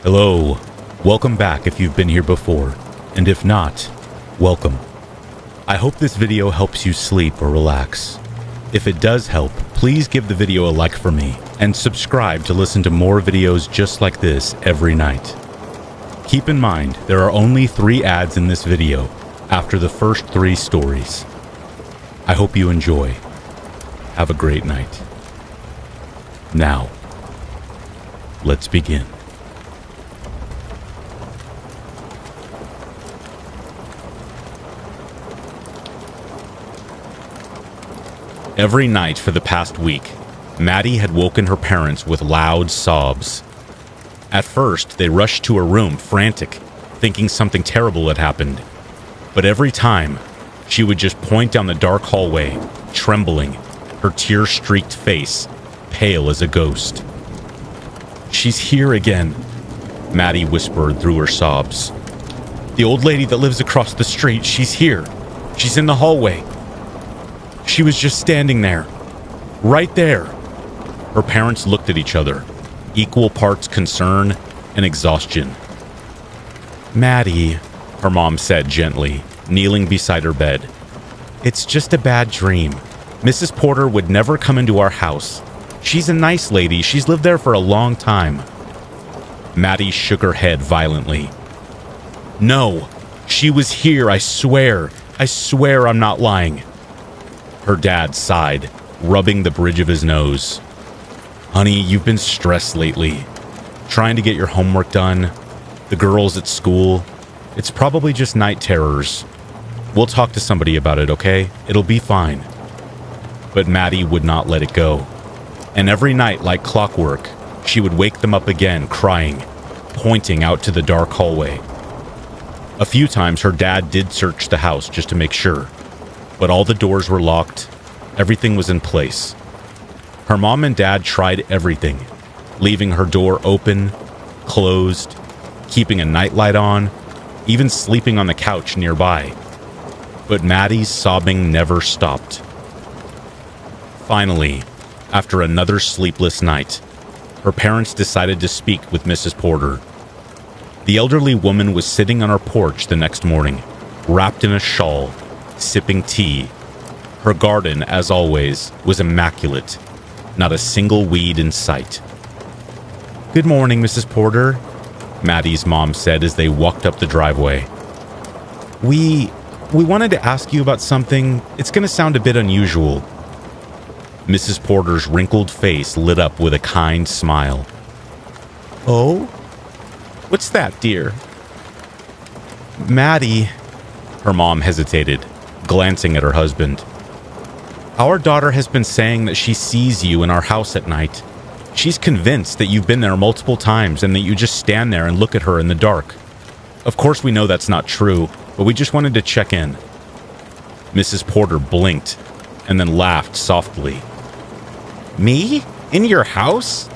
Hello, welcome back if you've been here before, and if not, welcome. I hope this video helps you sleep or relax. If it does help, please give the video a like for me, and subscribe to listen to more videos just like this every night. Keep in mind, there are only 3 ads in this video, after the first 3 stories. I hope you enjoy. Have a great night. Now, let's begin. Every night for the past week, Maddie had woken her parents with loud sobs. At first, they rushed to her room frantic, thinking something terrible had happened. But every time, she would just point down the dark hallway, trembling, her tear-streaked face, pale as a ghost. "She's here again," Maddie whispered through her sobs. "The old lady that lives across the street, she's here. She's in the hallway. She was just standing there. Right there." Her parents looked at each other, equal parts concern and exhaustion. "Maddie," her mom said gently, kneeling beside her bed. "It's just a bad dream. Mrs. Porter would never come into our house. She's a nice lady. She's lived there for a long time." Maddie shook her head violently. "No, she was here, I swear. I swear I'm not lying." Her dad sighed, rubbing the bridge of his nose. "Honey, you've been stressed lately. Trying to get your homework done. The girls at school. It's probably just night terrors. We'll talk to somebody about it, okay? It'll be fine." But Maddie would not let it go. And every night, like clockwork, she would wake them up again, crying, pointing out to the dark hallway. A few times her dad did search the house just to make sure. But all the doors were locked. Everything was in place. Her mom and dad tried everything, leaving her door open, closed, keeping a nightlight on, even sleeping on the couch nearby. But Maddie's sobbing never stopped. Finally, after another sleepless night, her parents decided to speak with Mrs. Porter. The elderly woman was sitting on her porch the next morning, wrapped in a shawl, sipping tea. Her garden, as always, was immaculate. Not a single weed in sight. "Good morning, Mrs. Porter," Maddie's mom said as they walked up the driveway. We wanted to ask you about something. It's going to sound a bit unusual." Mrs. Porter's wrinkled face lit up with a kind smile. "Oh? What's that, dear?" "Maddie," her mom hesitated, glancing at her husband. "Our daughter has been saying that she sees you in our house at night. She's convinced that you've been there multiple times and that you just stand there and look at her in the dark. Of course we know that's not true, but we just wanted to check in." Mrs. Porter blinked and then laughed softly. "Me? In your house?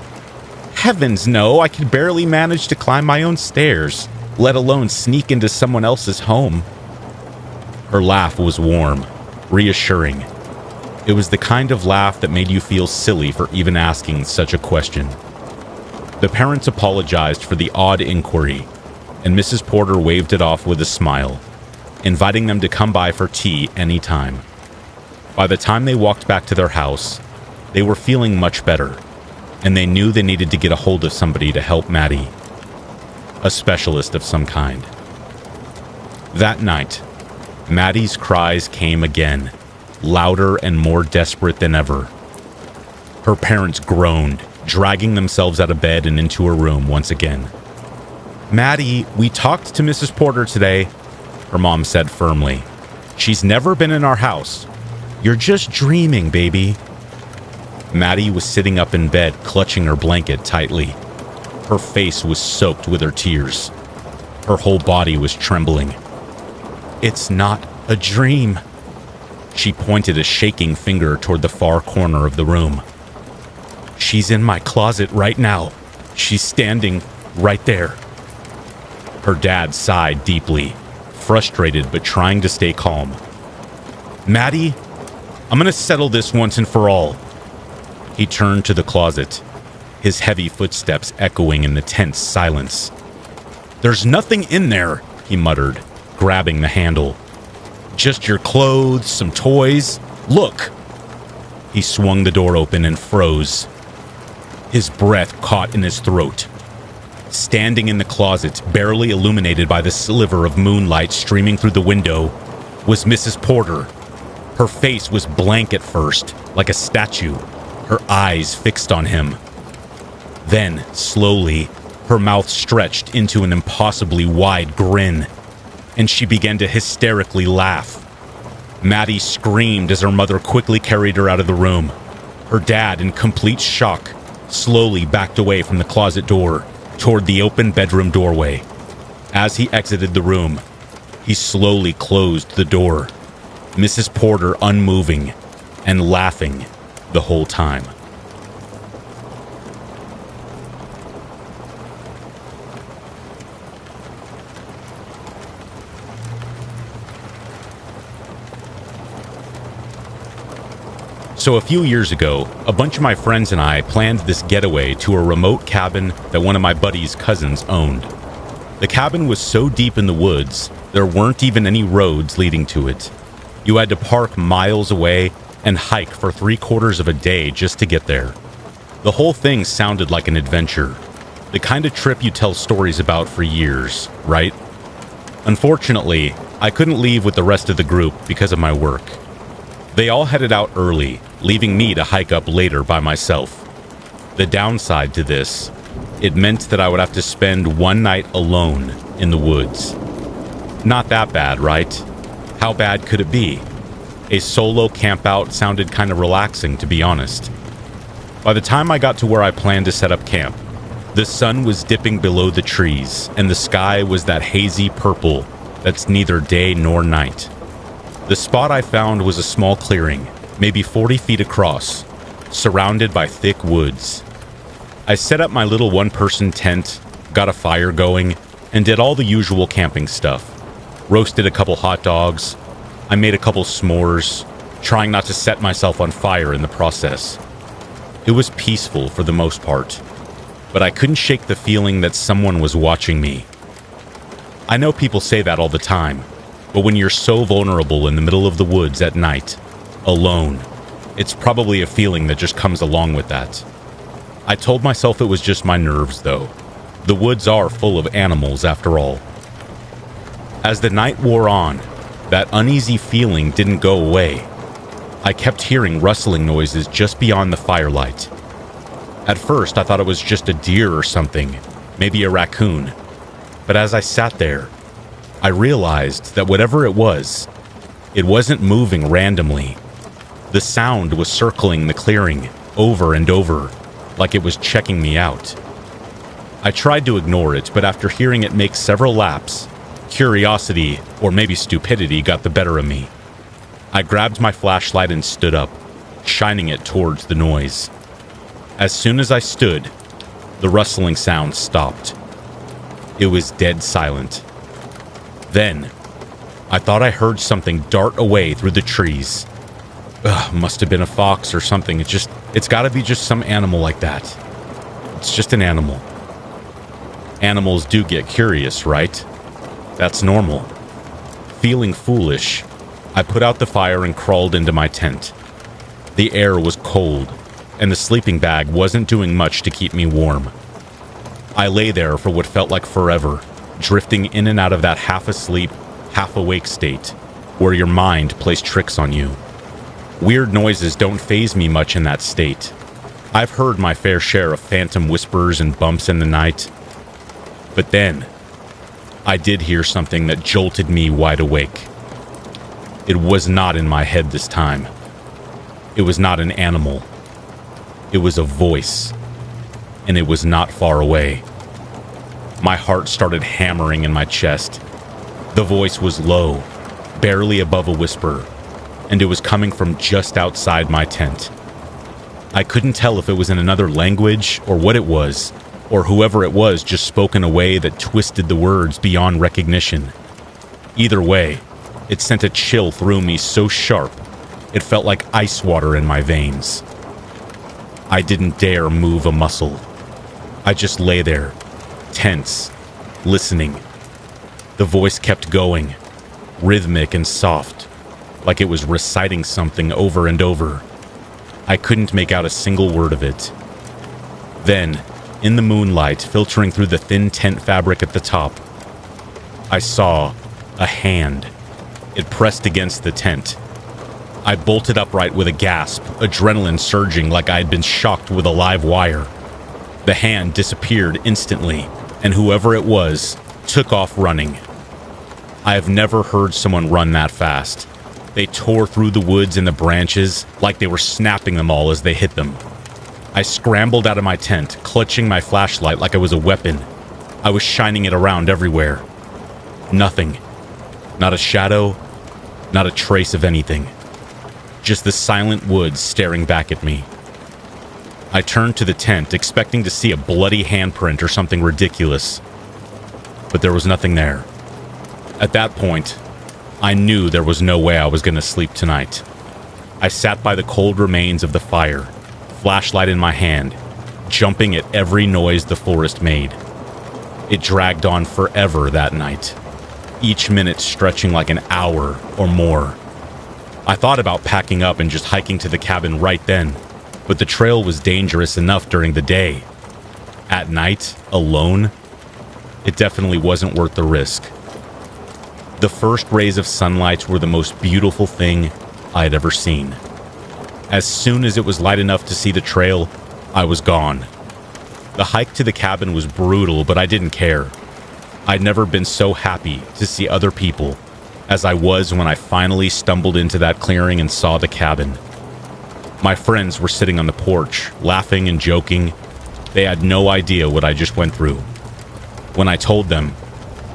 Heavens no, I could barely manage to climb my own stairs, let alone sneak into someone else's home." Her laugh was warm, reassuring. It was the kind of laugh that made you feel silly for even asking such a question. The parents apologized for the odd inquiry, and Mrs. Porter waved it off with a smile, inviting them to come by for tea anytime. By the time they walked back to their house, they were feeling much better, and they knew they needed to get a hold of somebody to help Maddie. A specialist of some kind. That night, Maddie's cries came again, louder and more desperate than ever. Her parents groaned, dragging themselves out of bed and into her room once again. "Maddie, we talked to Mrs. Porter today," her mom said firmly. "She's never been in our house. You're just dreaming, baby." Maddie was sitting up in bed, clutching her blanket tightly. Her face was soaked with her tears. Her whole body was trembling. "It's not a dream." She pointed a shaking finger toward the far corner of the room. "She's in my closet right now. She's standing right there." Her dad sighed deeply, frustrated but trying to stay calm. "Maddie, I'm going to settle this once and for all." He turned to the closet, his heavy footsteps echoing in the tense silence. "There's nothing in there," he muttered, grabbing the handle. "Just your clothes, some toys. Look." He swung the door open and froze. His breath caught in his throat. Standing in the closet, barely illuminated by the sliver of moonlight streaming through the window, was Mrs. Porter. Her face was blank at first, like a statue, her eyes fixed on him. Then, slowly, her mouth stretched into an impossibly wide grin, and she began to hysterically laugh. Maddie screamed as her mother quickly carried her out of the room. Her dad, in complete shock, slowly backed away from the closet door toward the open bedroom doorway. As he exited the room, he slowly closed the door, Mrs. Porter unmoving and laughing the whole time. So a few years ago, a bunch of my friends and I planned this getaway to a remote cabin that one of my buddy's cousins owned. The cabin was so deep in the woods, there weren't even any roads leading to it. You had to park miles away and hike for 3/4 of a day just to get there. The whole thing sounded like an adventure. The kind of trip you tell stories about for years, right? Unfortunately, I couldn't leave with the rest of the group because of my work. They all headed out early, leaving me to hike up later by myself. The downside to this, it meant that I would have to spend one night alone in the woods. Not that bad, right? How bad could it be? A solo campout sounded kind of relaxing, to be honest. By the time I got to where I planned to set up camp, the sun was dipping below the trees, and the sky was that hazy purple that's neither day nor night. The spot I found was a small clearing, maybe 40 feet across, surrounded by thick woods. I set up my little one-person tent, got a fire going, and did all the usual camping stuff. Roasted a couple hot dogs. I made a couple s'mores, trying not to set myself on fire in the process. It was peaceful for the most part, but I couldn't shake the feeling that someone was watching me. I know people say that all the time, but when you're so vulnerable in the middle of the woods at night, alone, it's probably a feeling that just comes along with that. I told myself it was just my nerves, though. The woods are full of animals, after all. As the night wore on, that uneasy feeling didn't go away. I kept hearing rustling noises just beyond the firelight. At first, I thought it was just a deer or something, maybe a raccoon. But as I sat there, I realized that whatever it wasn't moving randomly. The sound was circling the clearing over and over, like it was checking me out. I tried to ignore it, but after hearing it make several laps, curiosity, or maybe stupidity, got the better of me. I grabbed my flashlight and stood up, shining it towards the noise. As soon as I stood, the rustling sound stopped. It was dead silent. Then, I thought I heard something dart away through the trees. Must have been a fox or something. It's gotta be just some animal like that. It's just an animal. Animals do get curious, right? That's normal. Feeling foolish, I put out the fire and crawled into my tent. The air was cold, and the sleeping bag wasn't doing much to keep me warm. I lay there for what felt like forever, drifting in and out of that half-asleep, half-awake state, where your mind plays tricks on you. Weird noises don't faze me much in that state. I've heard my fair share of phantom whispers and bumps in the night. But then, I did hear something that jolted me wide awake. It was not in my head this time. It was not an animal. It was a voice, and it was not far away. My heart started hammering in my chest. The voice was low, barely above a whisper, and it was coming from just outside my tent. I couldn't tell if it was in another language or what it was, or whoever it was just spoke in a way that twisted the words beyond recognition. Either way, it sent a chill through me so sharp, it felt like ice water in my veins. I didn't dare move a muscle. I just lay there, tense, listening. The voice kept going, rhythmic and soft, like it was reciting something over and over. I couldn't make out a single word of it. Then, in the moonlight filtering through the thin tent fabric at the top, I saw a hand. It pressed against the tent. I bolted upright with a gasp, adrenaline surging like I had been shocked with a live wire. The hand disappeared instantly, and whoever it was took off running. I have never heard someone run that fast. They tore through the woods and the branches like they were snapping them all as they hit them. I scrambled out of my tent, clutching my flashlight like it was a weapon. I was shining it around everywhere. Nothing. Not a shadow, not a trace of anything. Just the silent woods staring back at me. I turned to the tent, expecting to see a bloody handprint or something ridiculous. But there was nothing there. At that point, I knew there was no way I was going to sleep tonight. I sat by the cold remains of the fire, flashlight in my hand, jumping at every noise the forest made. It dragged on forever that night, each minute stretching like an hour or more. I thought about packing up and just hiking to the cabin right then, but the trail was dangerous enough during the day. At night, alone, it definitely wasn't worth the risk. The first rays of sunlight were the most beautiful thing I had ever seen. As soon as it was light enough to see the trail, I was gone. The hike to the cabin was brutal, but I didn't care. I'd never been so happy to see other people as I was when I finally stumbled into that clearing and saw the cabin. My friends were sitting on the porch, laughing and joking. They had no idea what I just went through. When I told them,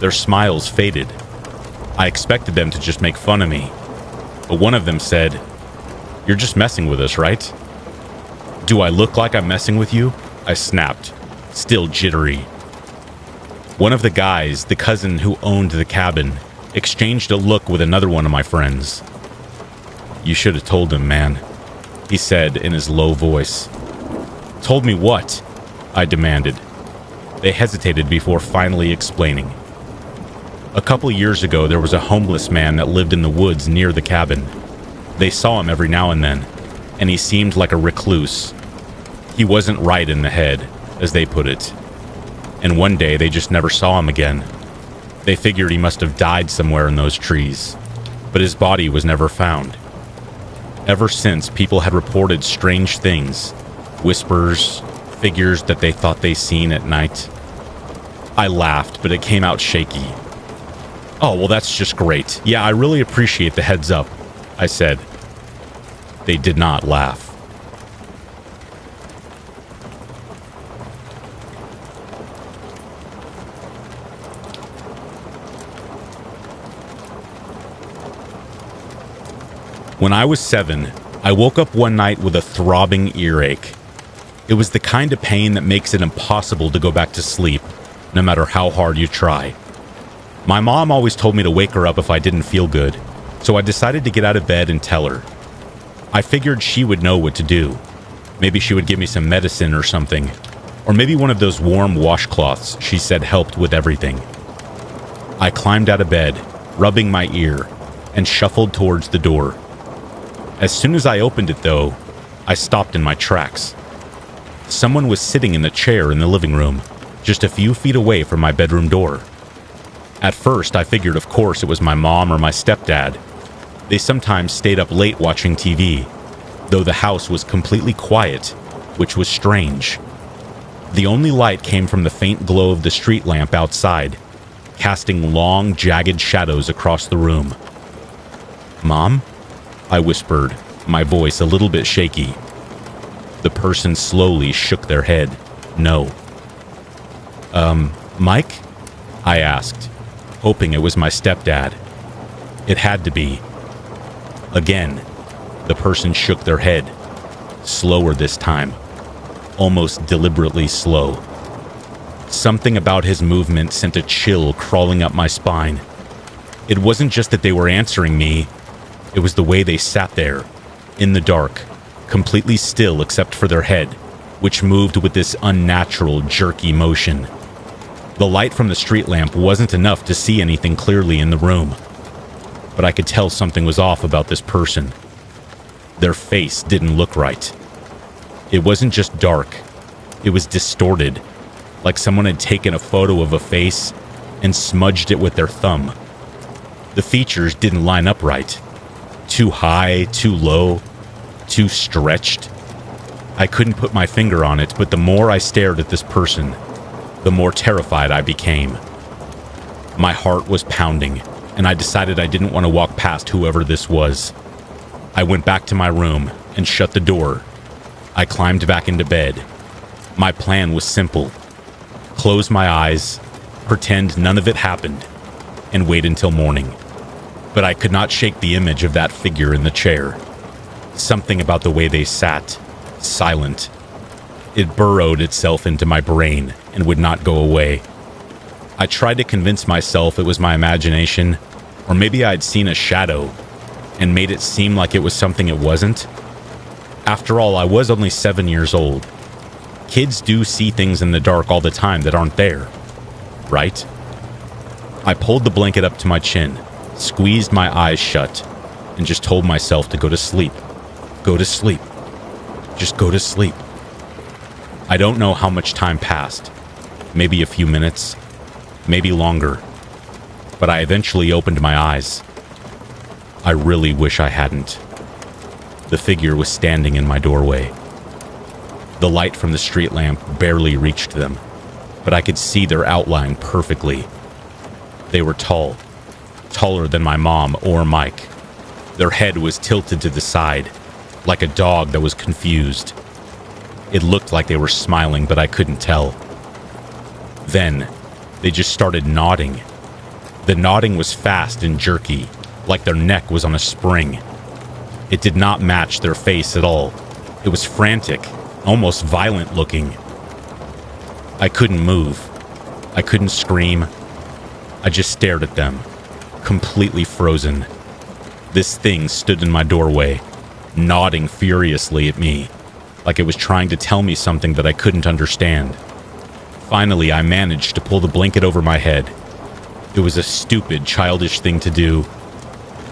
their smiles faded. I expected them to just make fun of me. But one of them said, "You're just messing with us, right?" "Do I look like I'm messing with you?" I snapped, still jittery. One of the guys, the cousin who owned the cabin, exchanged a look with another one of my friends. "You should have told him, man," he said in his low voice. "Told me what?" I demanded. They hesitated before finally explaining. A couple years ago, there was a homeless man that lived in the woods near the cabin. They saw him every now and then, and he seemed like a recluse. He wasn't right in the head, as they put it. And one day, they just never saw him again. They figured he must have died somewhere in those trees, but his body was never found. Ever since, people had reported strange things, whispers, figures that they thought they seen at night. I laughed, but it came out shaky. "Oh, well, that's just great. Yeah, I really appreciate the heads up," I said. They did not laugh. When I was 7, I woke up one night with a throbbing earache. It was the kind of pain that makes it impossible to go back to sleep, no matter how hard you try. My mom always told me to wake her up if I didn't feel good, so I decided to get out of bed and tell her. I figured she would know what to do. Maybe she would give me some medicine or something, or maybe one of those warm washcloths she said helped with everything. I climbed out of bed, rubbing my ear, and shuffled towards the door. As soon as I opened it, though, I stopped in my tracks. Someone was sitting in the chair in the living room, just a few feet away from my bedroom door. At first, I figured, of course, it was my mom or my stepdad. They sometimes stayed up late watching TV, though the house was completely quiet, which was strange. The only light came from the faint glow of the street lamp outside, casting long, jagged shadows across the room. "Mom?" I whispered, my voice a little bit shaky. The person slowly shook their head. No. Mike?" I asked, hoping it was my stepdad. It had to be. Again, the person shook their head, slower this time, almost deliberately slow. Something about his movement sent a chill crawling up my spine. It wasn't just that they were answering me, it was the way they sat there, in the dark, completely still except for their head, which moved with this unnatural, jerky motion. The light from the street lamp wasn't enough to see anything clearly in the room, but I could tell something was off about this person. Their face didn't look right. It wasn't just dark, it was distorted, like someone had taken a photo of a face and smudged it with their thumb. The features didn't line up right. Too high, too low, too stretched. I couldn't put my finger on it, but the more I stared at this person, the more terrified I became. My heart was pounding, and I decided I didn't want to walk past whoever this was. I went back to my room and shut the door. I climbed back into bed. My plan was simple. Close my eyes, pretend none of it happened, and wait until morning. But I could not shake the image of that figure in the chair. Something about the way they sat, silent. It burrowed itself into my brain and would not go away. I tried to convince myself it was my imagination, or maybe I'd seen a shadow and made it seem like it was something it wasn't. After all, I was only 7 years old. Kids do see things in the dark all the time that aren't there, right? I pulled the blanket up to my chin, squeezed my eyes shut, and just told myself to go to sleep. Go to sleep. Just go to sleep. I don't know how much time passed. Maybe a few minutes, maybe longer. But I eventually opened my eyes. I really wish I hadn't. The figure was standing in my doorway. The light from the street lamp barely reached them, but I could see their outline perfectly. They were tall, taller than my mom or Mike. Their head was tilted to the side, like a dog that was confused. It looked like they were smiling, but I couldn't tell. Then, they just started nodding. The nodding was fast and jerky, like their neck was on a spring. It did not match their face at all. It was frantic, almost violent looking. I couldn't move. I couldn't scream. I just stared at them, completely frozen. This thing stood in my doorway, nodding furiously at me, like it was trying to tell me something that I couldn't understand. Finally, I managed to pull the blanket over my head. It was a stupid, childish thing to do,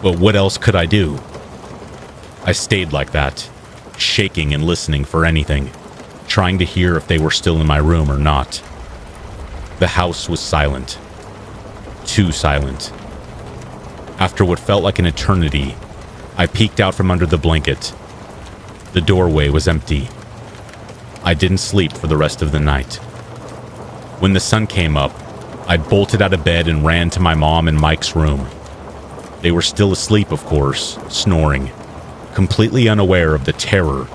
but what else could I do? I stayed like that, shaking and listening for anything, trying to hear if they were still in my room or not. The house was silent. Too silent. After what felt like an eternity, I peeked out from under the blanket. The doorway was empty. I didn't sleep for the rest of the night. When the sun came up, I bolted out of bed and ran to my mom and Mike's room. They were still asleep, of course, snoring, completely unaware of the terror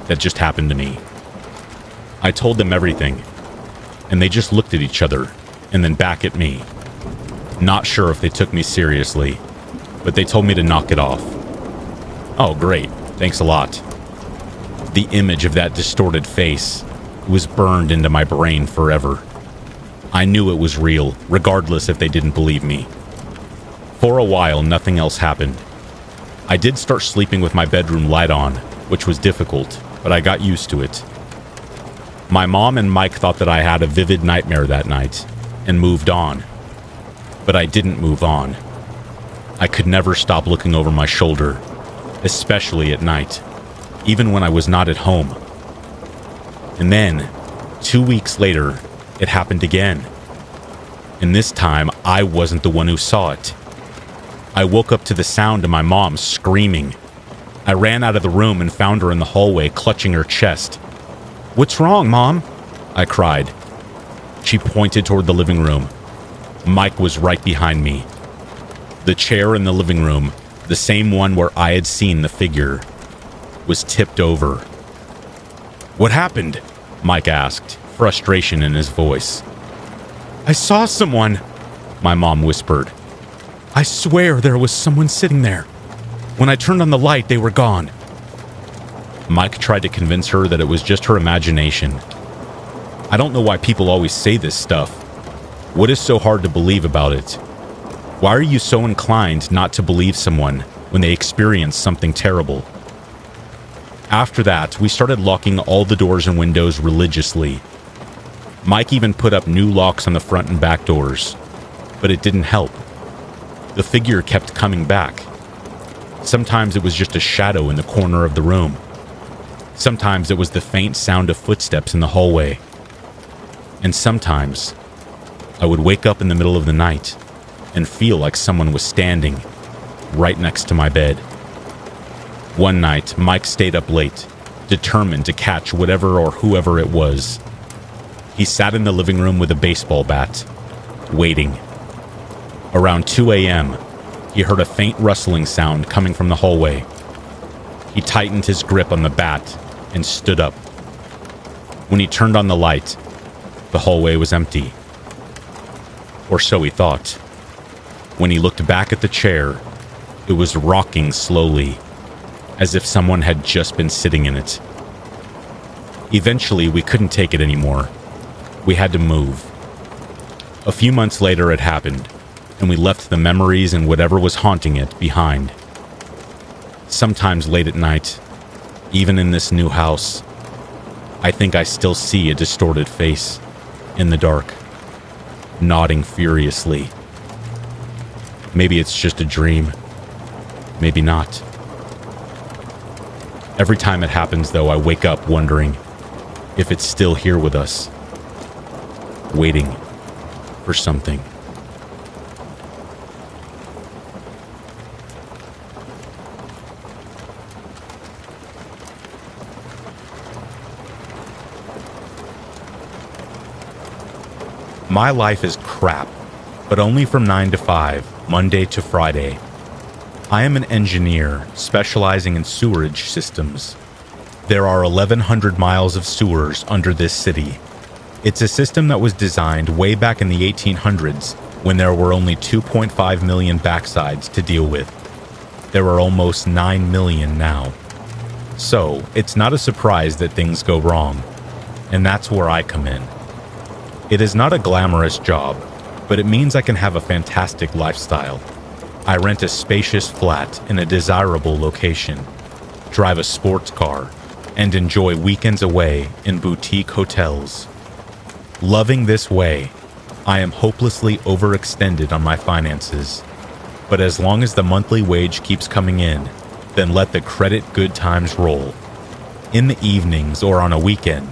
that just happened to me. I told them everything, and they just looked at each other and then back at me. Not sure if they took me seriously, but they told me to knock it off. Oh, great. Thanks a lot. The image of that distorted face was burned into my brain forever. I knew it was real, regardless if they didn't believe me. For a while, nothing else happened. I did start sleeping with my bedroom light on, which was difficult, but I got used to it. My mom and Mike thought that I had a vivid nightmare that night, and moved on. But I didn't move on. I could never stop looking over my shoulder, especially at night, even when I was not at home. And then, 2 weeks later, it happened again. And this time, I wasn't the one who saw it. I woke up to the sound of my mom screaming. I ran out of the room and found her in the hallway, clutching her chest. "What's wrong, Mom?" I cried. She pointed toward the living room. Mike was right behind me. The chair in the living room, the same one where I had seen the figure, was tipped over. "What happened?" Mike asked, frustration in his voice. "I saw someone," my mom whispered. "I swear there was someone sitting there. When I turned on the light, they were gone." Mike tried to convince her that it was just her imagination. I don't know why people always say this stuff. What is so hard to believe about it? Why are you so inclined not to believe someone when they experience something terrible? After that, we started locking all the doors and windows religiously. Mike even put up new locks on the front and back doors, but it didn't help. The figure kept coming back. Sometimes it was just a shadow in the corner of the room. Sometimes it was the faint sound of footsteps in the hallway. And sometimes I would wake up in the middle of the night and feel like someone was standing right next to my bed. One night, Mike stayed up late, determined to catch whatever or whoever it was. He sat in the living room with a baseball bat, waiting. Around 2 a.m., he heard a faint rustling sound coming from the hallway. He tightened his grip on the bat and stood up. When he turned on the light, the hallway was empty. Or so he thought. When he looked back at the chair, it was rocking slowly, as if someone had just been sitting in it. Eventually, we couldn't take it anymore. We had to move. A few months later, it happened, and we left the memories and whatever was haunting it behind. Sometimes late at night, even in this new house, I think I still see a distorted face in the dark, nodding furiously. Maybe it's just a dream. Maybe not. Every time it happens, though, I wake up wondering if it's still here with us, waiting for something. My life is crap, but only from 9 to 5, Monday to Friday. I am an engineer specializing in sewerage systems. There are 1,100 miles of sewers under this city. It's a system that was designed way back in the 1800s when there were only 2.5 million backsides to deal with. There are almost 9 million now. So, it's not a surprise that things go wrong, and that's where I come in. It is not a glamorous job, but it means I can have a fantastic lifestyle. I rent a spacious flat in a desirable location, drive a sports car, and enjoy weekends away in boutique hotels. Loving this way, I am hopelessly overextended on my finances. But as long as the monthly wage keeps coming in, then let the credit good times roll. In the evenings or on a weekend,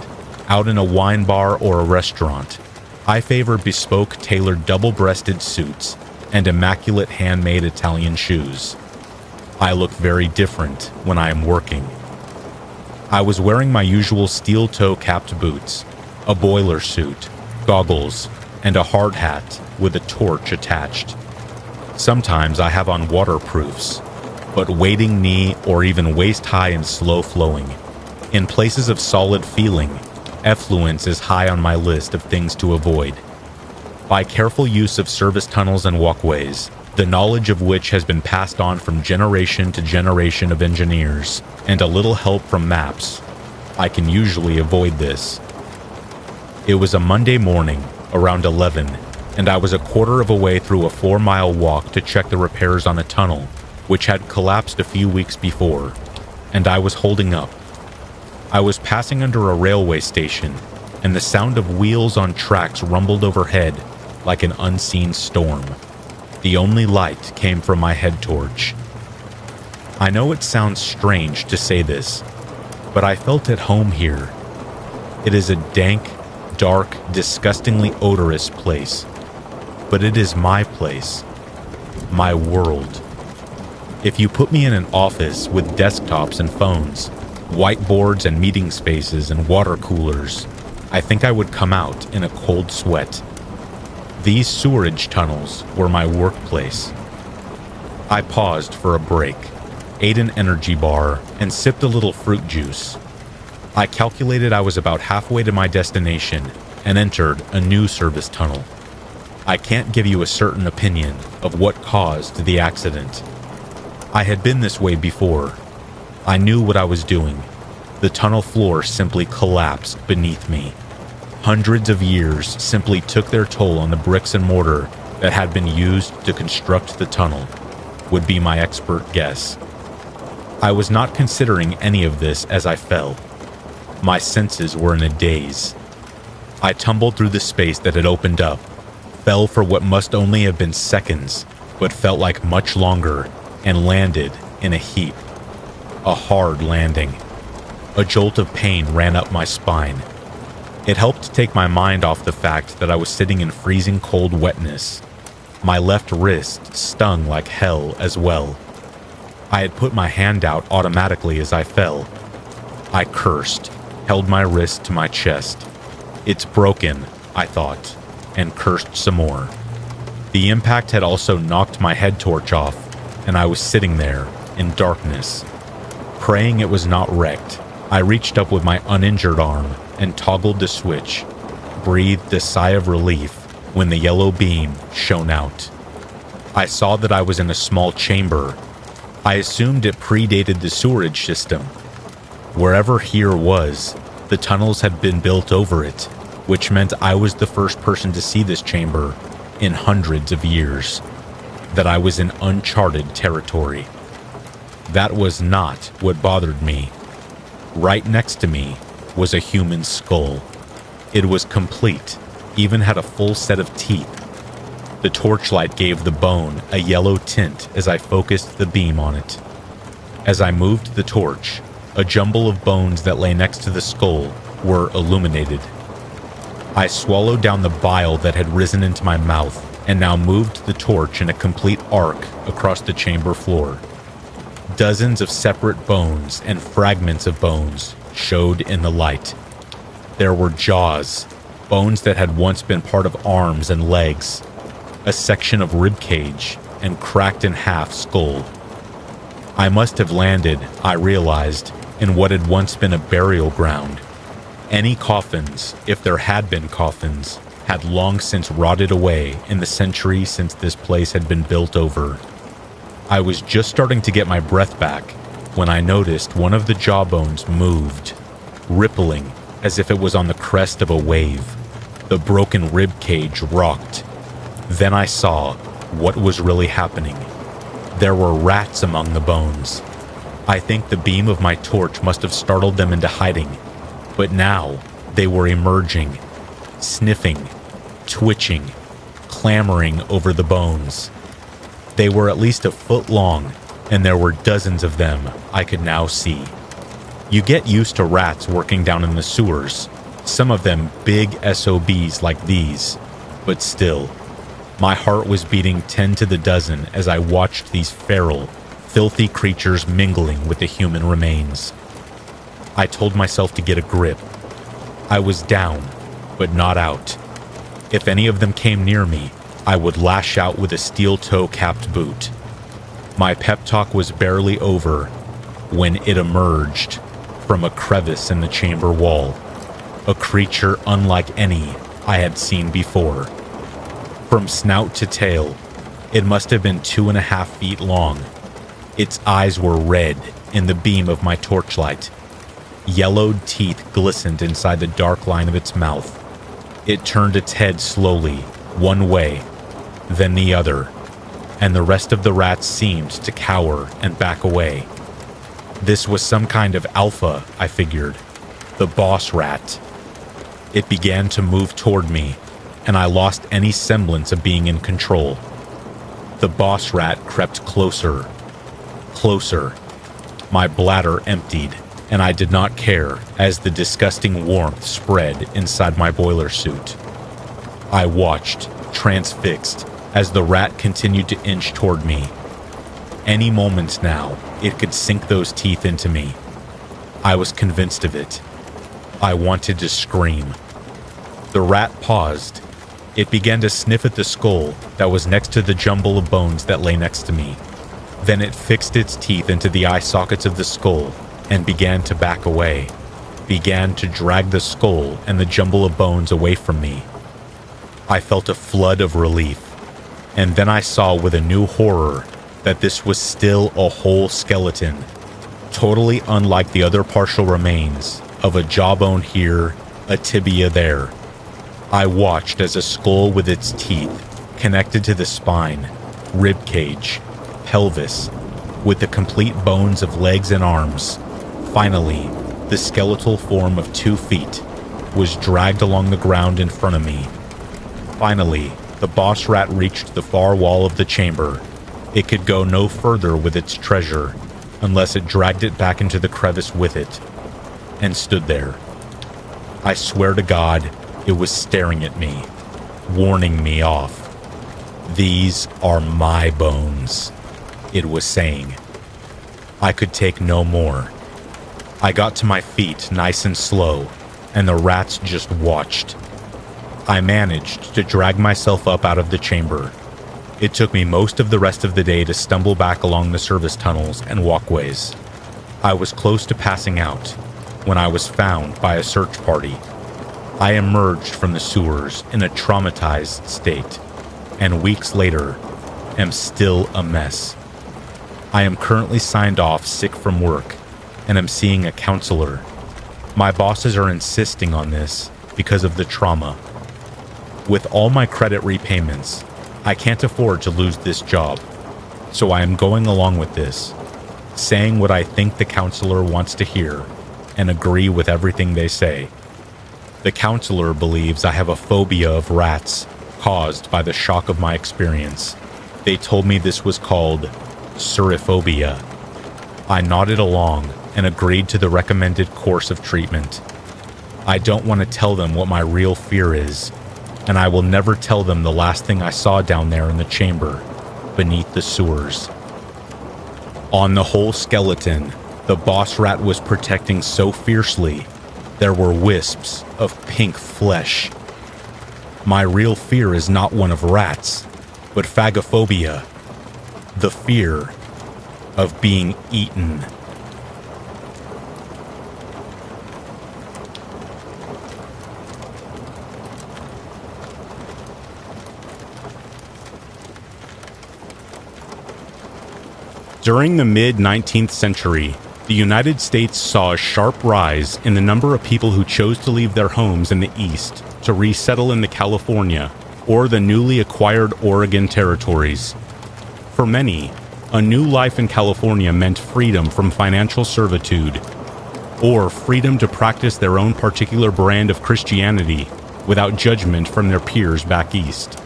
out in a wine bar or a restaurant, I favor bespoke tailored double-breasted suits and immaculate handmade Italian shoes. I look very different when I am working. I was wearing my usual steel-toe capped boots, a boiler suit, goggles, and a hard hat with a torch attached. Sometimes I have on waterproofs, but wading knee or even waist-high and slow-flowing. In places of solid feeling, effluence is high on my list of things to avoid. By careful use of service tunnels and walkways, the knowledge of which has been passed on from generation to generation of engineers, and a little help from maps, I can usually avoid this. It was a Monday morning, around 11, and I was a quarter of a way through a 4-mile walk to check the repairs on a tunnel, which had collapsed a few weeks before, and I was holding up. I was passing under a railway station, and the sound of wheels on tracks rumbled overhead like an unseen storm. The only light came from my head torch. I know it sounds strange to say this, but I felt at home here. It is a dank, dark, disgustingly odorous place, but it is my place, my world. If you put me in an office with desktops and phones, whiteboards and meeting spaces and water coolers, I think I would come out in a cold sweat. These sewerage tunnels were my workplace. I paused for a break, ate an energy bar, and sipped a little fruit juice. I calculated I was about halfway to my destination and entered a new service tunnel. I can't give you a certain opinion of what caused the accident. I had been this way before. I knew what I was doing. The tunnel floor simply collapsed beneath me. Hundreds of years simply took their toll on the bricks and mortar that had been used to construct the tunnel, would be my expert guess. I was not considering any of this as I fell. My senses were in a daze. I tumbled through the space that had opened up, fell for what must only have been seconds, but felt like much longer, and landed in a heap. A hard landing. A jolt of pain ran up my spine. It helped take my mind off the fact that I was sitting in freezing cold wetness. My left wrist stung like hell as well. I had put my hand out automatically as I fell. I cursed, held my wrist to my chest. It's broken, I thought, and cursed some more. The impact had also knocked my head torch off, and I was sitting there in darkness. Praying it was not wrecked, I reached up with my uninjured arm and toggled the switch, breathed a sigh of relief when the yellow beam shone out. I saw that I was in a small chamber. I assumed it predated the sewerage system. Wherever here was, the tunnels had been built over it, which meant I was the first person to see this chamber in hundreds of years. That I was in uncharted territory. That was not what bothered me. Right next to me was a human skull. It was complete, even had a full set of teeth. The torchlight gave the bone a yellow tint as I focused the beam on it. As I moved the torch, a jumble of bones that lay next to the skull were illuminated. I swallowed down the bile that had risen into my mouth and now moved the torch in a complete arc across the chamber floor. Dozens of separate bones and fragments of bones showed in the light. There were jaws, bones that had once been part of arms and legs, a section of rib cage, and cracked in half skull. I must have landed, I realized, in what had once been a burial ground. Any coffins, if there had been coffins, had long since rotted away in the centuries since this place had been built over. I was just starting to get my breath back when I noticed one of the jawbones moved, rippling as if it was on the crest of a wave. The broken rib cage rocked. Then I saw what was really happening. There were rats among the bones. I think the beam of my torch must have startled them into hiding, but now they were emerging, sniffing, twitching, clamoring over the bones. They were at least a foot long, and there were dozens of them I could now see. You get used to rats working down in the sewers, some of them big SOBs like these, but still, my heart was beating 10 to the dozen as I watched these feral, filthy creatures mingling with the human remains. I told myself to get a grip. I was down, but not out. If any of them came near me, I would lash out with a steel toe-capped boot. My pep talk was barely over when it emerged from a crevice in the chamber wall, a creature unlike any I had seen before. From snout to tail, it must have been 2.5 feet long. Its eyes were red in the beam of my torchlight. Yellowed teeth glistened inside the dark line of its mouth. It turned its head slowly, one way, then the other, and the rest of the rats seemed to cower and back away. This was some kind of alpha, I figured, the boss rat. It began to move toward me, and I lost any semblance of being in control. The boss rat crept closer, closer. My bladder emptied, and I did not care as the disgusting warmth spread inside my boiler suit. I watched, transfixed, as the rat continued to inch toward me. Any moment now, it could sink those teeth into me. I was convinced of it. I wanted to scream. The rat paused. It began to sniff at the skull that was next to the jumble of bones that lay next to me. Then it fixed its teeth into the eye sockets of the skull and began to back away, began to drag the skull and the jumble of bones away from me. I felt a flood of relief, and then I saw with a new horror that this was still a whole skeleton, totally unlike the other partial remains of a jawbone here, a tibia there. I watched as a skull with its teeth connected to the spine, rib cage, pelvis, with the complete bones of legs and arms. Finally, the skeletal form of 2 feet, was dragged along the ground in front of me. Finally, the boss rat reached the far wall of the chamber. It could go no further with its treasure, unless it dragged it back into the crevice with it, and stood there. I swear to God, it was staring at me, warning me off. "These are my bones," it was saying. I could take no more. I got to my feet nice and slow, and the rats just watched. I managed to drag myself up out of the chamber. It took me most of the rest of the day to stumble back along the service tunnels and walkways. I was close to passing out when I was found by a search party. I emerged from the sewers in a traumatized state, and weeks later, am still a mess. I am currently signed off sick from work, and am seeing a counselor. My bosses are insisting on this because of the trauma. With all my credit repayments, I can't afford to lose this job, so I am going along with this, saying what I think the counselor wants to hear, and agree with everything they say. The counselor believes I have a phobia of rats caused by the shock of my experience. They told me this was called suriphobia. I nodded along and agreed to the recommended course of treatment. I don't want to tell them what my real fear is, and I will never tell them the last thing I saw down there in the chamber, beneath the sewers. On the whole skeleton, the boss rat was protecting so fiercely, there were wisps of pink flesh. My real fear is not one of rats, but phagophobia, the fear of being eaten. During the mid-19th century, the United States saw a sharp rise in the number of people who chose to leave their homes in the East to resettle in the California or the newly acquired Oregon territories. For many, a new life in California meant freedom from financial servitude, or freedom to practice their own particular brand of Christianity without judgment from their peers back east.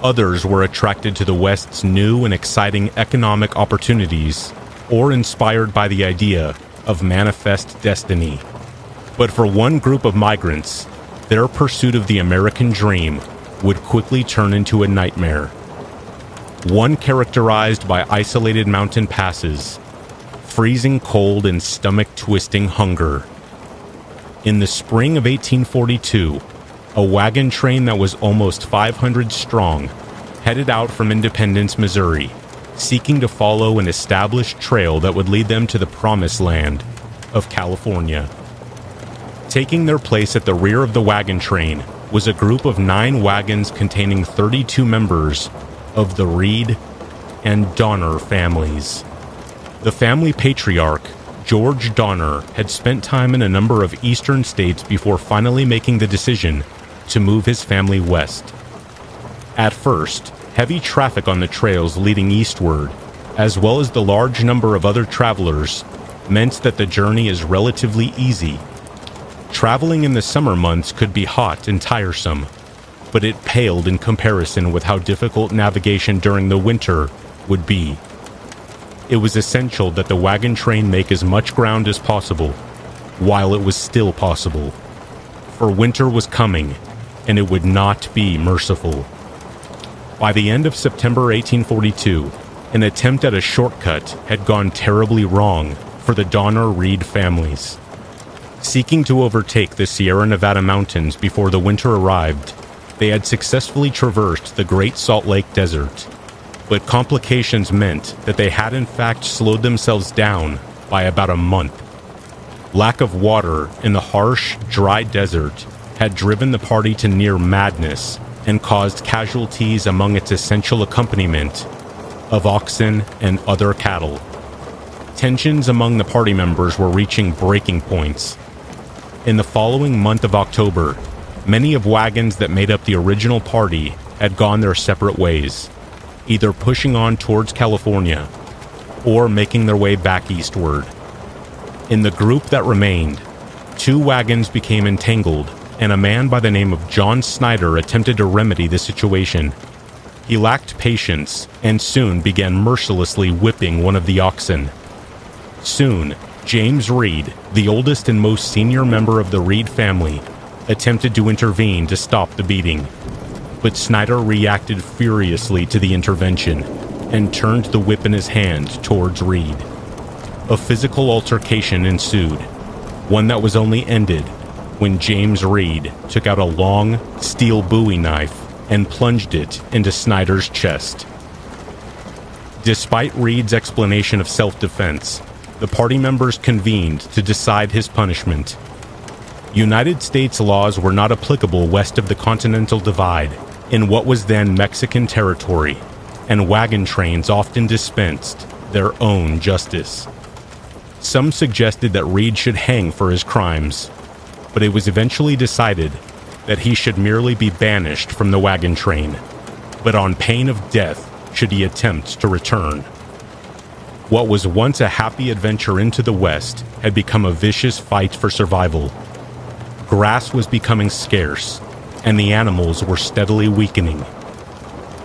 Others were attracted to the West's new and exciting economic opportunities, or inspired by the idea of manifest destiny. But for one group of migrants, their pursuit of the American dream would quickly turn into a nightmare. One characterized by isolated mountain passes, freezing cold and stomach-twisting hunger. In the spring of 1842, a wagon train that was almost 500 strong headed out from Independence, Missouri, seeking to follow an established trail that would lead them to the promised land of California. Taking their place at the rear of the wagon train was a group of 9 wagons containing 32 members of the Reed and Donner families. The family patriarch, George Donner, had spent time in a number of eastern states before finally making the decision to move his family west. At first, heavy traffic on the trails leading eastward, as well as the large number of other travelers, meant that the journey is relatively easy. Traveling in the summer months could be hot and tiresome, but it paled in comparison with how difficult navigation during the winter would be. It was essential that the wagon train make as much ground as possible, while it was still possible. For winter was coming, and it would not be merciful. By the end of September 1842, an attempt at a shortcut had gone terribly wrong for the Donner-Reed families. Seeking to overtake the Sierra Nevada mountains before the winter arrived, they had successfully traversed the Great Salt Lake Desert, but complications meant that they had in fact slowed themselves down by about a month. Lack of water in the harsh, dry desert had driven the party to near madness and caused casualties among its essential accompaniment of oxen and other cattle. Tensions among the party members were reaching breaking points. In the following month of October, many of wagons that made up the original party had gone their separate ways, either pushing on towards California or making their way back eastward. In the group that remained, 2 wagons became entangled, and a man by the name of John Snyder attempted to remedy the situation. He lacked patience and soon began mercilessly whipping one of the oxen. Soon, James Reed, the oldest and most senior member of the Reed family, attempted to intervene to stop the beating. But Snyder reacted furiously to the intervention and turned the whip in his hand towards Reed. A physical altercation ensued, one that was only ended when James Reed took out a long, steel Bowie knife and plunged it into Snyder's chest. Despite Reed's explanation of self-defense, the party members convened to decide his punishment. United States laws were not applicable west of the Continental Divide, in what was then Mexican territory, and wagon trains often dispensed their own justice. Some suggested that Reed should hang for his crimes, but it was eventually decided that he should merely be banished from the wagon train, but on pain of death should he attempt to return. What was once a happy adventure into the West had become a vicious fight for survival. Grass was becoming scarce, and the animals were steadily weakening.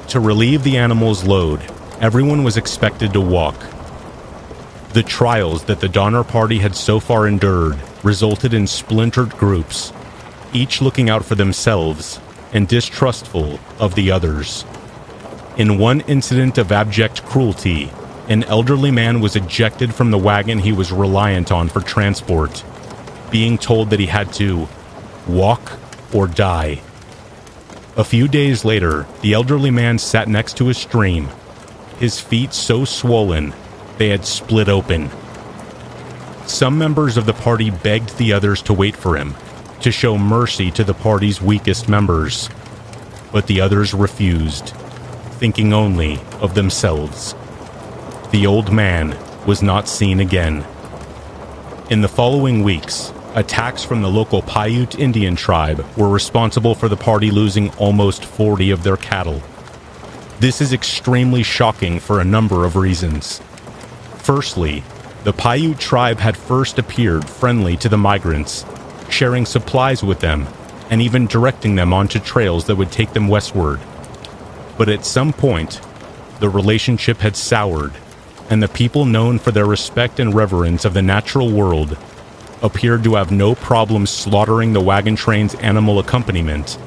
To relieve the animals' load, everyone was expected to walk. The trials that the Donner Party had so far endured resulted in splintered groups, each looking out for themselves and distrustful of the others. In one incident of abject cruelty, an elderly man was ejected from the wagon he was reliant on for transport, being told that he had to walk or die. A few days later, the elderly man sat next to a stream, his feet so swollen they had split open. Some members of the party begged the others to wait for him, to show mercy to the party's weakest members, but the others refused, thinking only of themselves. The old man was not seen again. In the following weeks, attacks from the local Paiute Indian tribe were responsible for the party losing almost 40 of their cattle. This is extremely shocking for a number of reasons. Firstly, the Paiute tribe had first appeared friendly to the migrants, sharing supplies with them and even directing them onto trails that would take them westward. But at some point, the relationship had soured, and the people known for their respect and reverence of the natural world appeared to have no problem slaughtering the wagon train's animal accompaniment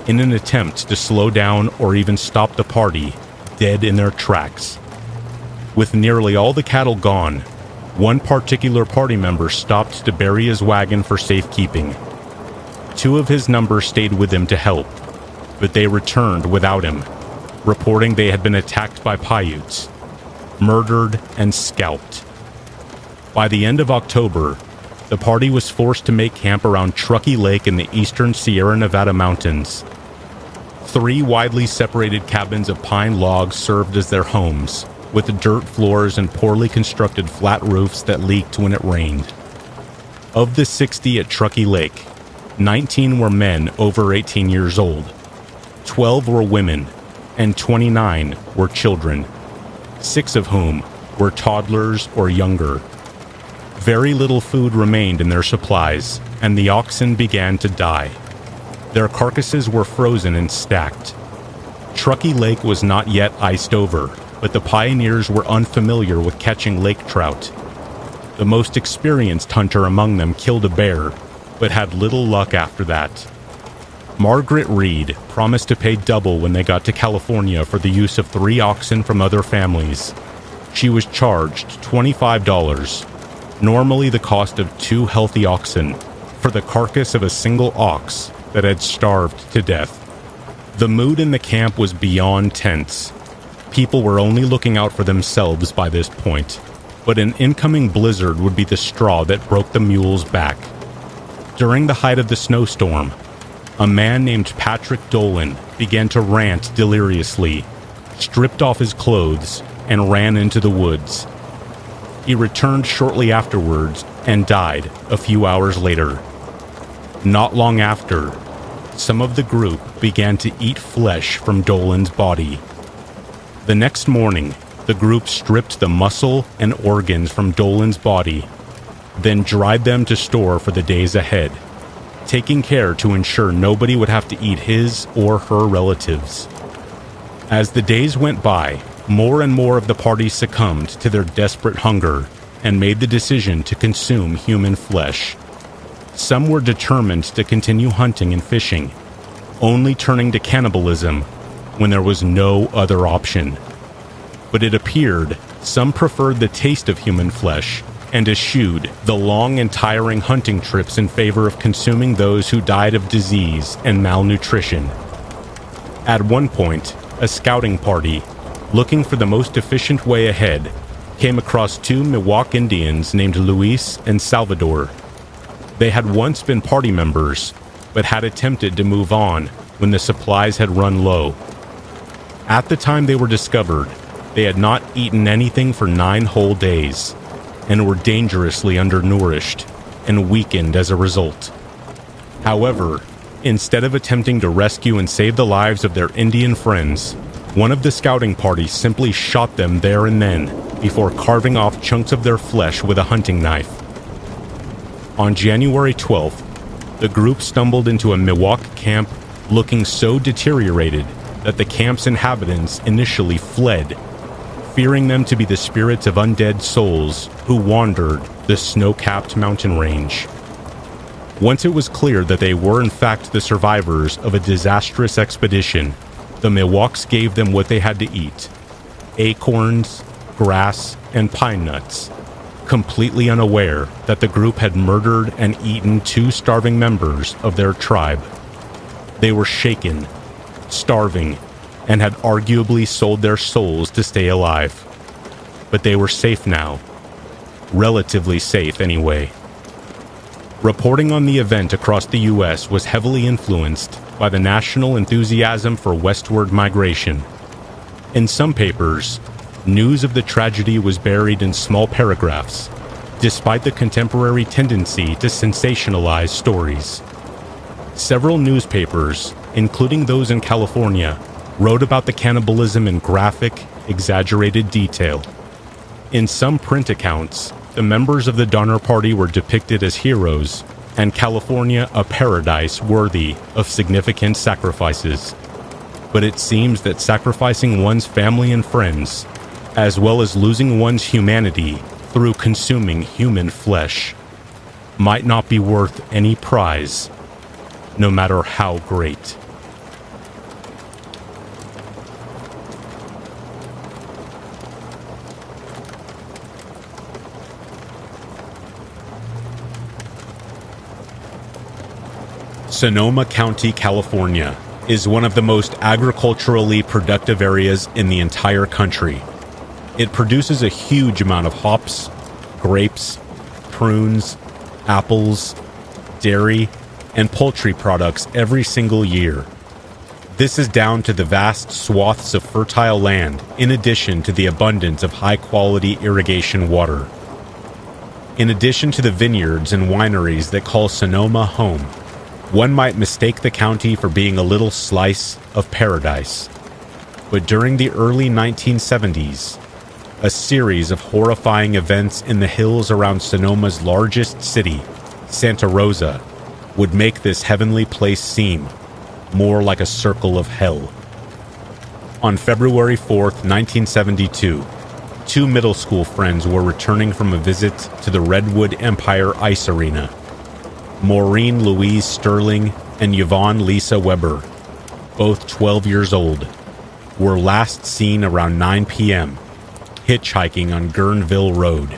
in an attempt to slow down or even stop the party dead in their tracks. With nearly all the cattle gone, one particular party member stopped to bury his wagon for safekeeping. 2 of his number stayed with him to help, but they returned without him, reporting they had been attacked by Paiutes, murdered and scalped. By the end of October, the party was forced to make camp around Truckee Lake in the eastern Sierra Nevada mountains. 3 widely separated cabins of pine logs served as their homes, with dirt floors and poorly constructed flat roofs that leaked when it rained. Of the 60 at Truckee Lake, 19 were men over 18 years old, 12 were women, and 29 were children, 6 of whom were toddlers or younger. Very little food remained in their supplies, and the oxen began to die. Their carcasses were frozen and stacked. Truckee Lake was not yet iced over, but the pioneers were unfamiliar with catching lake trout. The most experienced hunter among them killed a bear, but had little luck after that. Margaret Reed promised to pay double when they got to California for the use of 3 oxen from other families. She was charged $25, normally the cost of 2 healthy oxen, for the carcass of a single ox that had starved to death. The mood in the camp was beyond tense. People were only looking out for themselves by this point, but an incoming blizzard would be the straw that broke the mules' back. During the height of the snowstorm, a man named Patrick Dolan began to rant deliriously, stripped off his clothes, and ran into the woods. He returned shortly afterwards and died a few hours later. Not long after, some of the group began to eat flesh from Dolan's body. The next morning, the group stripped the muscle and organs from Dolan's body, then dried them to store for the days ahead, taking care to ensure nobody would have to eat his or her relatives. As the days went by, more and more of the party succumbed to their desperate hunger and made the decision to consume human flesh. Some were determined to continue hunting and fishing, only turning to cannibalism when there was no other option. But it appeared some preferred the taste of human flesh and eschewed the long and tiring hunting trips in favor of consuming those who died of disease and malnutrition. At one point, a scouting party, looking for the most efficient way ahead, came across two Miwok Indians named Luis and Salvador. They had once been party members, but had attempted to move on when the supplies had run low. At the time they were discovered, they had not eaten anything for 9 whole days, and were dangerously undernourished and weakened as a result. However, instead of attempting to rescue and save the lives of their Indian friends, one of the scouting parties simply shot them there and then before carving off chunks of their flesh with a hunting knife. On January 12th, the group stumbled into a Miwok camp looking so deteriorated that the camp's inhabitants initially fled, fearing them to be the spirits of undead souls who wandered the snow-capped mountain range. Once it was clear that they were in fact the survivors of a disastrous expedition, the Miwoks gave them what they had to eat: acorns, grass, and pine nuts, completely unaware that the group had murdered and eaten 2 starving members of their tribe. They were shaken, starving, and had arguably sold their souls to stay alive. But they were safe now. Relatively safe, anyway. Reporting on the event across the U.S. was heavily influenced by the national enthusiasm for westward migration. In some papers, news of the tragedy was buried in small paragraphs, despite the contemporary tendency to sensationalize stories. Several newspapers, including those in California, wrote about the cannibalism in graphic, exaggerated detail. In some print accounts, the members of the Donner Party were depicted as heroes, and California a paradise worthy of significant sacrifices. But it seems that sacrificing one's family and friends, as well as losing one's humanity through consuming human flesh, might not be worth any prize, no matter how great. Sonoma County, California, is one of the most agriculturally productive areas in the entire country. It produces a huge amount of hops, grapes, prunes, apples, dairy, and poultry products every single year. This is down to the vast swaths of fertile land, in addition to the abundance of high-quality irrigation water. In addition to the vineyards and wineries that call Sonoma home, one might mistake the county for being a little slice of paradise. But during the early 1970s, a series of horrifying events in the hills around Sonoma's largest city, Santa Rosa, would make this heavenly place seem more like a circle of hell. On February 4th, 1972, 2 middle school friends were returning from a visit to the Redwood Empire Ice Arena. Maureen Louise Sterling and Yvonne Lisa Weber, both 12 years old, were last seen around 9 p.m. hitchhiking on Guerneville Road,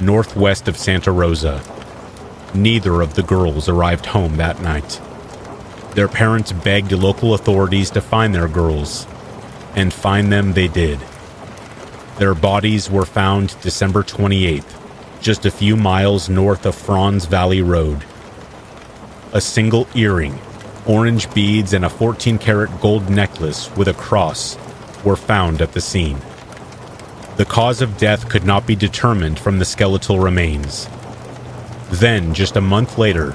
northwest of Santa Rosa. Neither of the girls arrived home that night. Their parents begged local authorities to find their girls, and find them they did. Their bodies were found December 28th, just a few miles north of Franz Valley Road. A single earring, orange beads, and a 14-karat gold necklace with a cross were found at the scene. The cause of death could not be determined from the skeletal remains. Then, just a month later,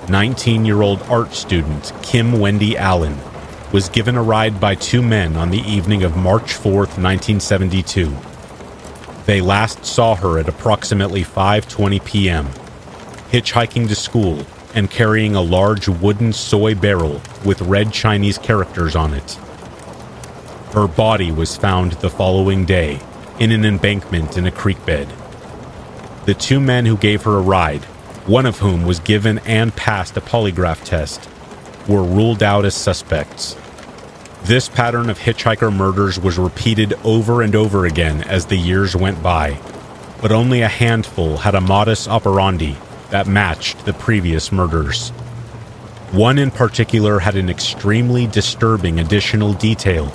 19-year-old art student Kim Wendy Allen was given a ride by 2 men on the evening of March 4th, 1972. They last saw her at approximately 5:20 p.m., hitchhiking to school and carrying a large wooden soy barrel with red Chinese characters on it. Her body was found the following day in an embankment in a creek bed. The two men who gave her a ride, one of whom was given and passed a polygraph test, were ruled out as suspects. This pattern of hitchhiker murders was repeated over and over again as the years went by, but only a handful had a modus operandi that matched the previous murders. One in particular had an extremely disturbing additional detail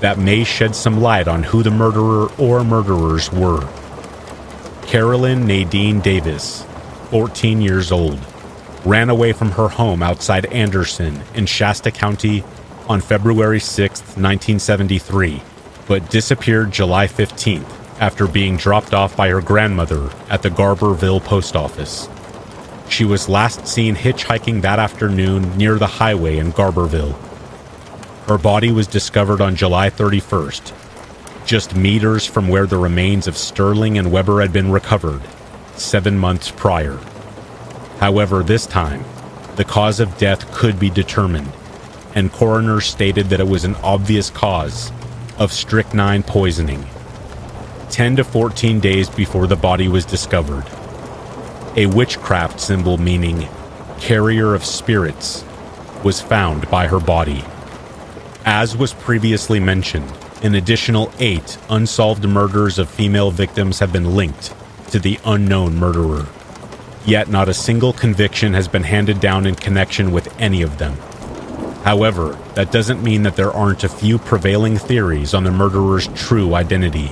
that may shed some light on who the murderer or murderers were. Carolyn Nadine Davis, 14 years old, ran away from her home outside Anderson in Shasta County on February 6, 1973, but disappeared July 15th after being dropped off by her grandmother at the Garberville post office. She was last seen hitchhiking that afternoon near the highway in Garberville. Her body was discovered on July 31st, just meters from where the remains of Sterling and Weber had been recovered 7 months prior. However, this time, the cause of death could be determined, and coroners stated that it was an obvious cause of strychnine poisoning. 10 to 14 days before the body was discovered, a witchcraft symbol meaning carrier of spirits was found by her body. As was previously mentioned, an additional 8 unsolved murders of female victims have been linked to the unknown murderer. Yet not a single conviction has been handed down in connection with any of them. However, that doesn't mean that there aren't a few prevailing theories on the murderer's true identity.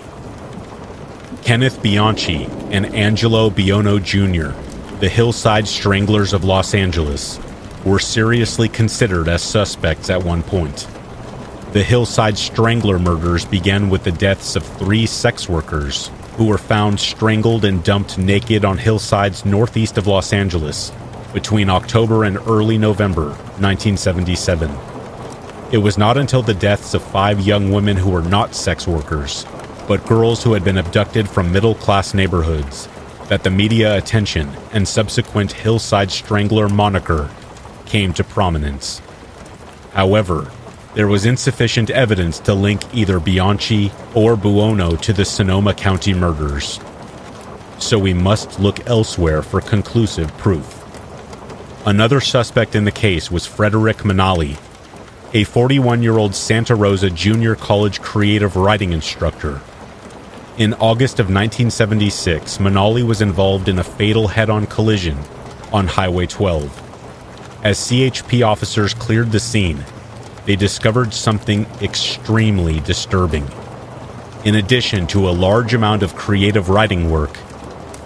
Kenneth Bianchi and Angelo Biono Jr., the Hillside Stranglers of Los Angeles, were seriously considered as suspects at one point. The Hillside Strangler murders began with the deaths of 3 sex workers who were found strangled and dumped naked on hillsides northeast of Los Angeles between October and early November 1977. It was not until the deaths of 5 young women who were not sex workers, but girls who had been abducted from middle-class neighborhoods, that the media attention and subsequent Hillside Strangler moniker came to prominence. However, there was insufficient evidence to link either Bianchi or Buono to the Sonoma County murders, so we must look elsewhere for conclusive proof. Another suspect in the case was Frederick Manali, a 41-year-old Santa Rosa junior college creative writing instructor. In August of 1976, Manali was involved in a fatal head-on collision on Highway 12. As CHP officers cleared the scene, they discovered something extremely disturbing. In addition to a large amount of creative writing work,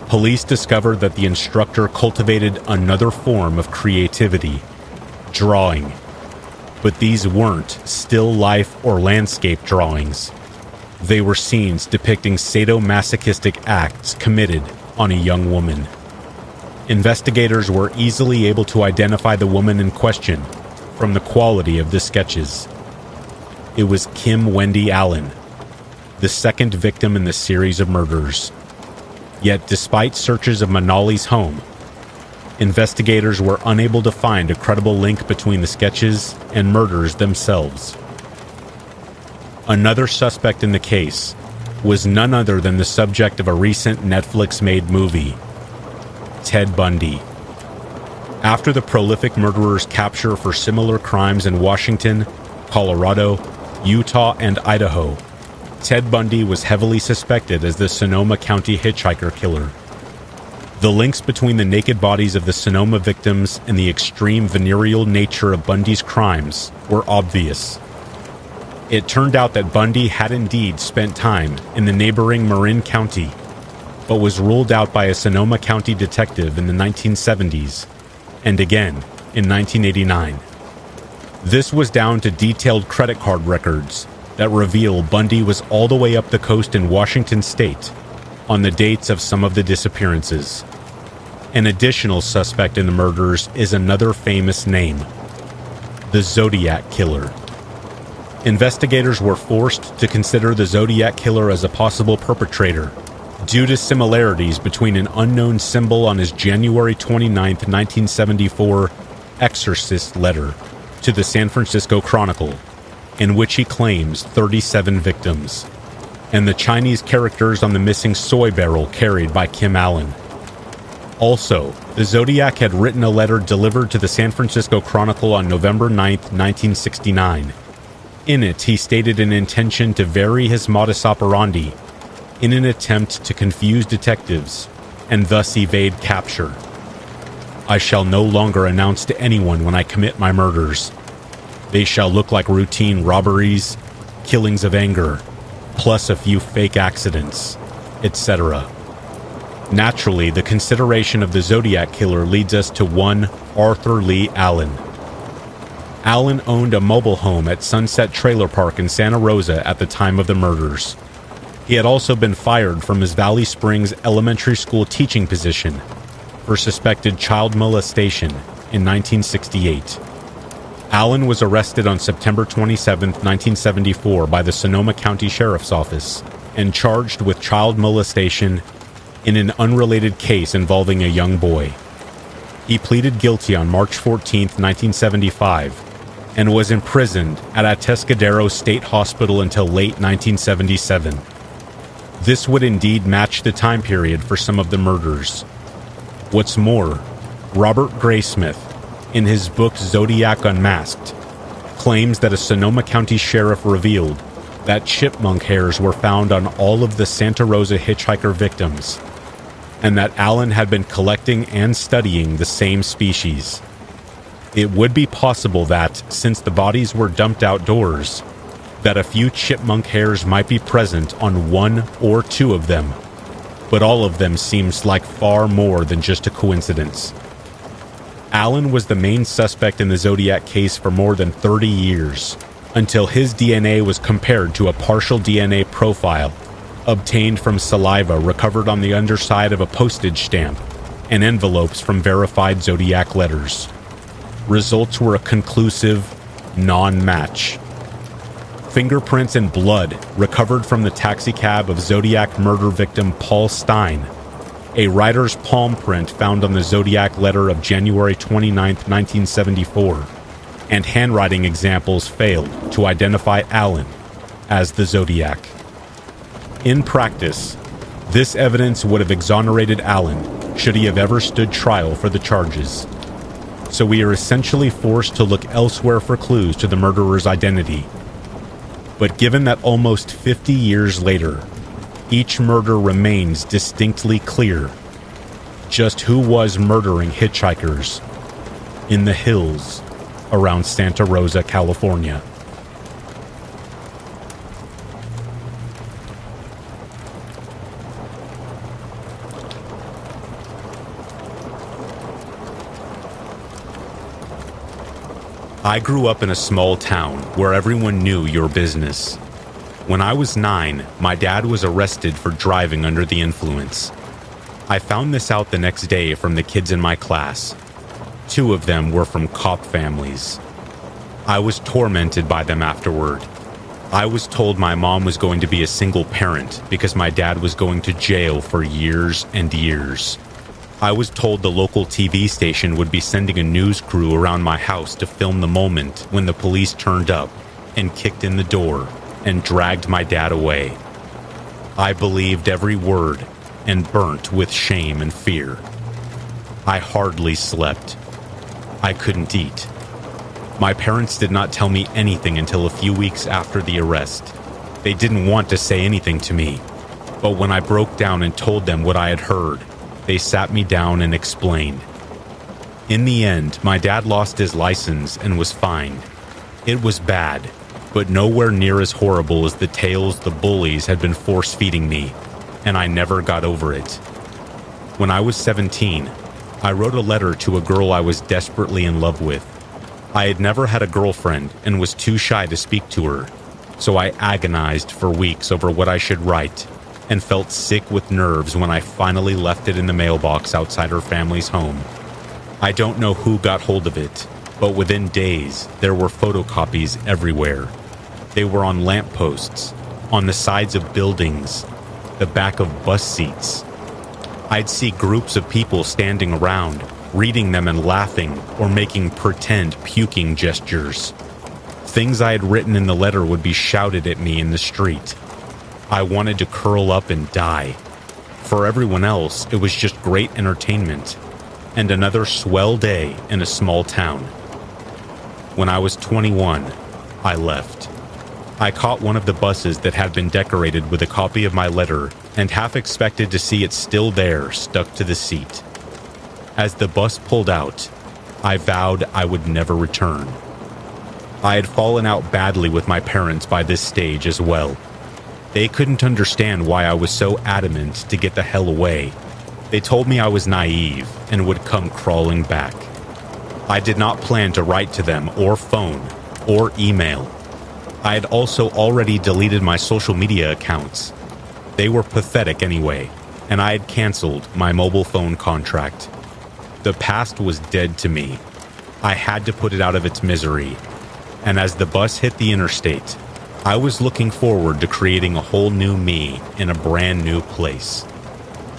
police discovered that the instructor cultivated another form of creativity, drawing. But these weren't still life or landscape drawings. They were scenes depicting sadomasochistic acts committed on a young woman. Investigators were easily able to identify the woman in question from the quality of the sketches. It was Kim Wendy Allen, the second victim in the series of murders. Yet despite searches of Manali's home, investigators were unable to find a credible link between the sketches and murders themselves. Another suspect in the case was none other than the subject of a recent Netflix-made movie, Ted Bundy. After the prolific murderer's capture for similar crimes in Washington, Colorado, Utah, and Idaho, Ted Bundy was heavily suspected as the Sonoma County hitchhiker killer. The links between the naked bodies of the Sonoma victims and the extreme venereal nature of Bundy's crimes were obvious. It turned out that Bundy had indeed spent time in the neighboring Marin County, but was ruled out by a Sonoma County detective in the 1970s, and again in 1989. This was down to detailed credit card records that reveal Bundy was all the way up the coast in Washington state on the dates of some of the disappearances. An additional suspect in the murders is another famous name, the Zodiac Killer. Investigators were forced to consider the Zodiac Killer as a possible perpetrator due to similarities between an unknown symbol on his January 29, 1974 exorcist letter to the San Francisco Chronicle, in which he claims 37 victims, and the Chinese characters on the missing soy barrel carried by Kim Allen. Also, the Zodiac had written a letter delivered to the San Francisco Chronicle on November 9, 1969. In it, he stated an intention to vary his modus operandi in an attempt to confuse detectives and thus evade capture. I shall no longer announce to anyone when I commit my murders. They shall look like routine robberies, killings of anger, plus a few fake accidents, etc. Naturally, the consideration of the Zodiac Killer leads us to one Arthur Lee Allen. Allen owned a mobile home at Sunset Trailer Park in Santa Rosa at the time of the murders. He had also been fired from his Valley Springs elementary school teaching position for suspected child molestation in 1968. Allen was arrested on September 27, 1974 by the Sonoma County Sheriff's Office and charged with child molestation in an unrelated case involving a young boy. He pleaded guilty on March 14, 1975, and was imprisoned at Atascadero State Hospital until late 1977. This would indeed match the time period for some of the murders. What's more, Robert Graysmith, in his book Zodiac Unmasked, claims that a Sonoma County sheriff revealed that chipmunk hairs were found on all of the Santa Rosa hitchhiker victims, and that Allen had been collecting and studying the same species. It would be possible that, since the bodies were dumped outdoors, that a few chipmunk hairs might be present on one or two of them, but all of them seems like far more than just a coincidence. Allen was the main suspect in the Zodiac case for more than 30 years, until his DNA was compared to a partial DNA profile obtained from saliva recovered on the underside of a postage stamp and envelopes from verified Zodiac letters. Results were a conclusive non-match. Fingerprints and blood recovered from the taxicab of Zodiac murder victim Paul Stein. A writer's palm print found on the Zodiac letter of January 29, 1974, and handwriting examples failed to identify Allen as the Zodiac. In practice, this evidence would have exonerated Allen should he have ever stood trial for the charges. So we are essentially forced to look elsewhere for clues to the murderer's identity. But given that almost 50 years later, each murder remains distinctly clear, just who was murdering hitchhikers in the hills around Santa Rosa, California. I grew up in a small town where everyone knew your business. When I was 9, my dad was arrested for driving under the influence. I found this out the next day from the kids in my class. 2 of them were from cop families. I was tormented by them afterward. I was told my mom was going to be a single parent because my dad was going to jail for years and years. I was told the local TV station would be sending a news crew around my house to film the moment when the police turned up and kicked in the door and dragged my dad away. I believed every word and burnt with shame and fear. I hardly slept. I couldn't eat. My parents did not tell me anything until a few weeks after the arrest. They didn't want to say anything to me, but when I broke down and told them what I had heard, they sat me down and explained. In the end, my dad lost his license and was fined. It was bad, but nowhere near as horrible as the tales the bullies had been force-feeding me, and I never got over it. When I was 17, I wrote a letter to a girl I was desperately in love with. I had never had a girlfriend and was too shy to speak to her, so I agonized for weeks over what I should write, and felt sick with nerves when I finally left it in the mailbox outside her family's home. I don't know who got hold of it, but within days, there were photocopies everywhere. They were on lampposts, on the sides of buildings, the back of bus seats. I'd see groups of people standing around, reading them and laughing or making pretend puking gestures. Things I had written in the letter would be shouted at me in the street. I wanted to curl up and die. For everyone else, it was just great entertainment and another swell day in a small town. When I was 21, I left. I caught one of the buses that had been decorated with a copy of my letter and half expected to see it still there, stuck to the seat. As the bus pulled out, I vowed I would never return. I had fallen out badly with my parents by this stage as well. They couldn't understand why I was so adamant to get the hell away. They told me I was naive and would come crawling back. I did not plan to write to them or phone or email. I had also already deleted my social media accounts. They were pathetic anyway, and I had canceled my mobile phone contract. The past was dead to me. I had to put it out of its misery. And as the bus hit the interstate, I was looking forward to creating a whole new me in a brand new place.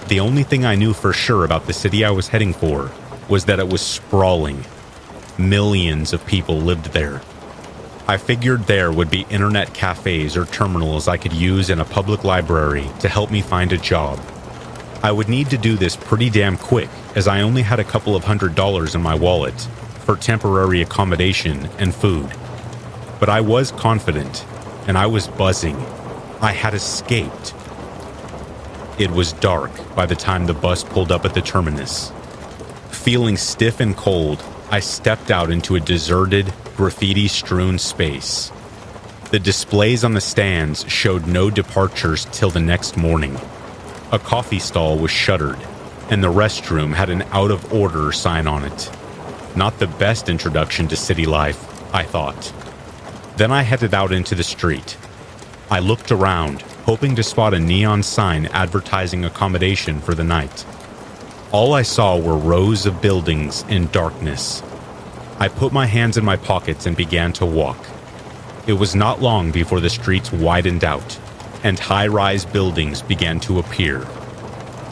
The only thing I knew for sure about the city I was heading for was that it was sprawling. Millions of people lived there. I figured there would be internet cafes or terminals I could use in a public library to help me find a job. I would need to do this pretty damn quick, as I only had a couple of $100s in my wallet for temporary accommodation and food. But I was confident, and I was buzzing. I had escaped. It was dark by the time the bus pulled up at the terminus. Feeling stiff and cold, I stepped out into a deserted, graffiti-strewn space. The displays on the stands showed no departures till the next morning. A coffee stall was shuttered, and the restroom had an out-of-order sign on it. Not the best introduction to city life, I thought. Then I headed out into the street. I looked around, hoping to spot a neon sign advertising accommodation for the night. All I saw were rows of buildings in darkness. I put my hands in my pockets and began to walk. It was not long before the streets widened out, and high-rise buildings began to appear.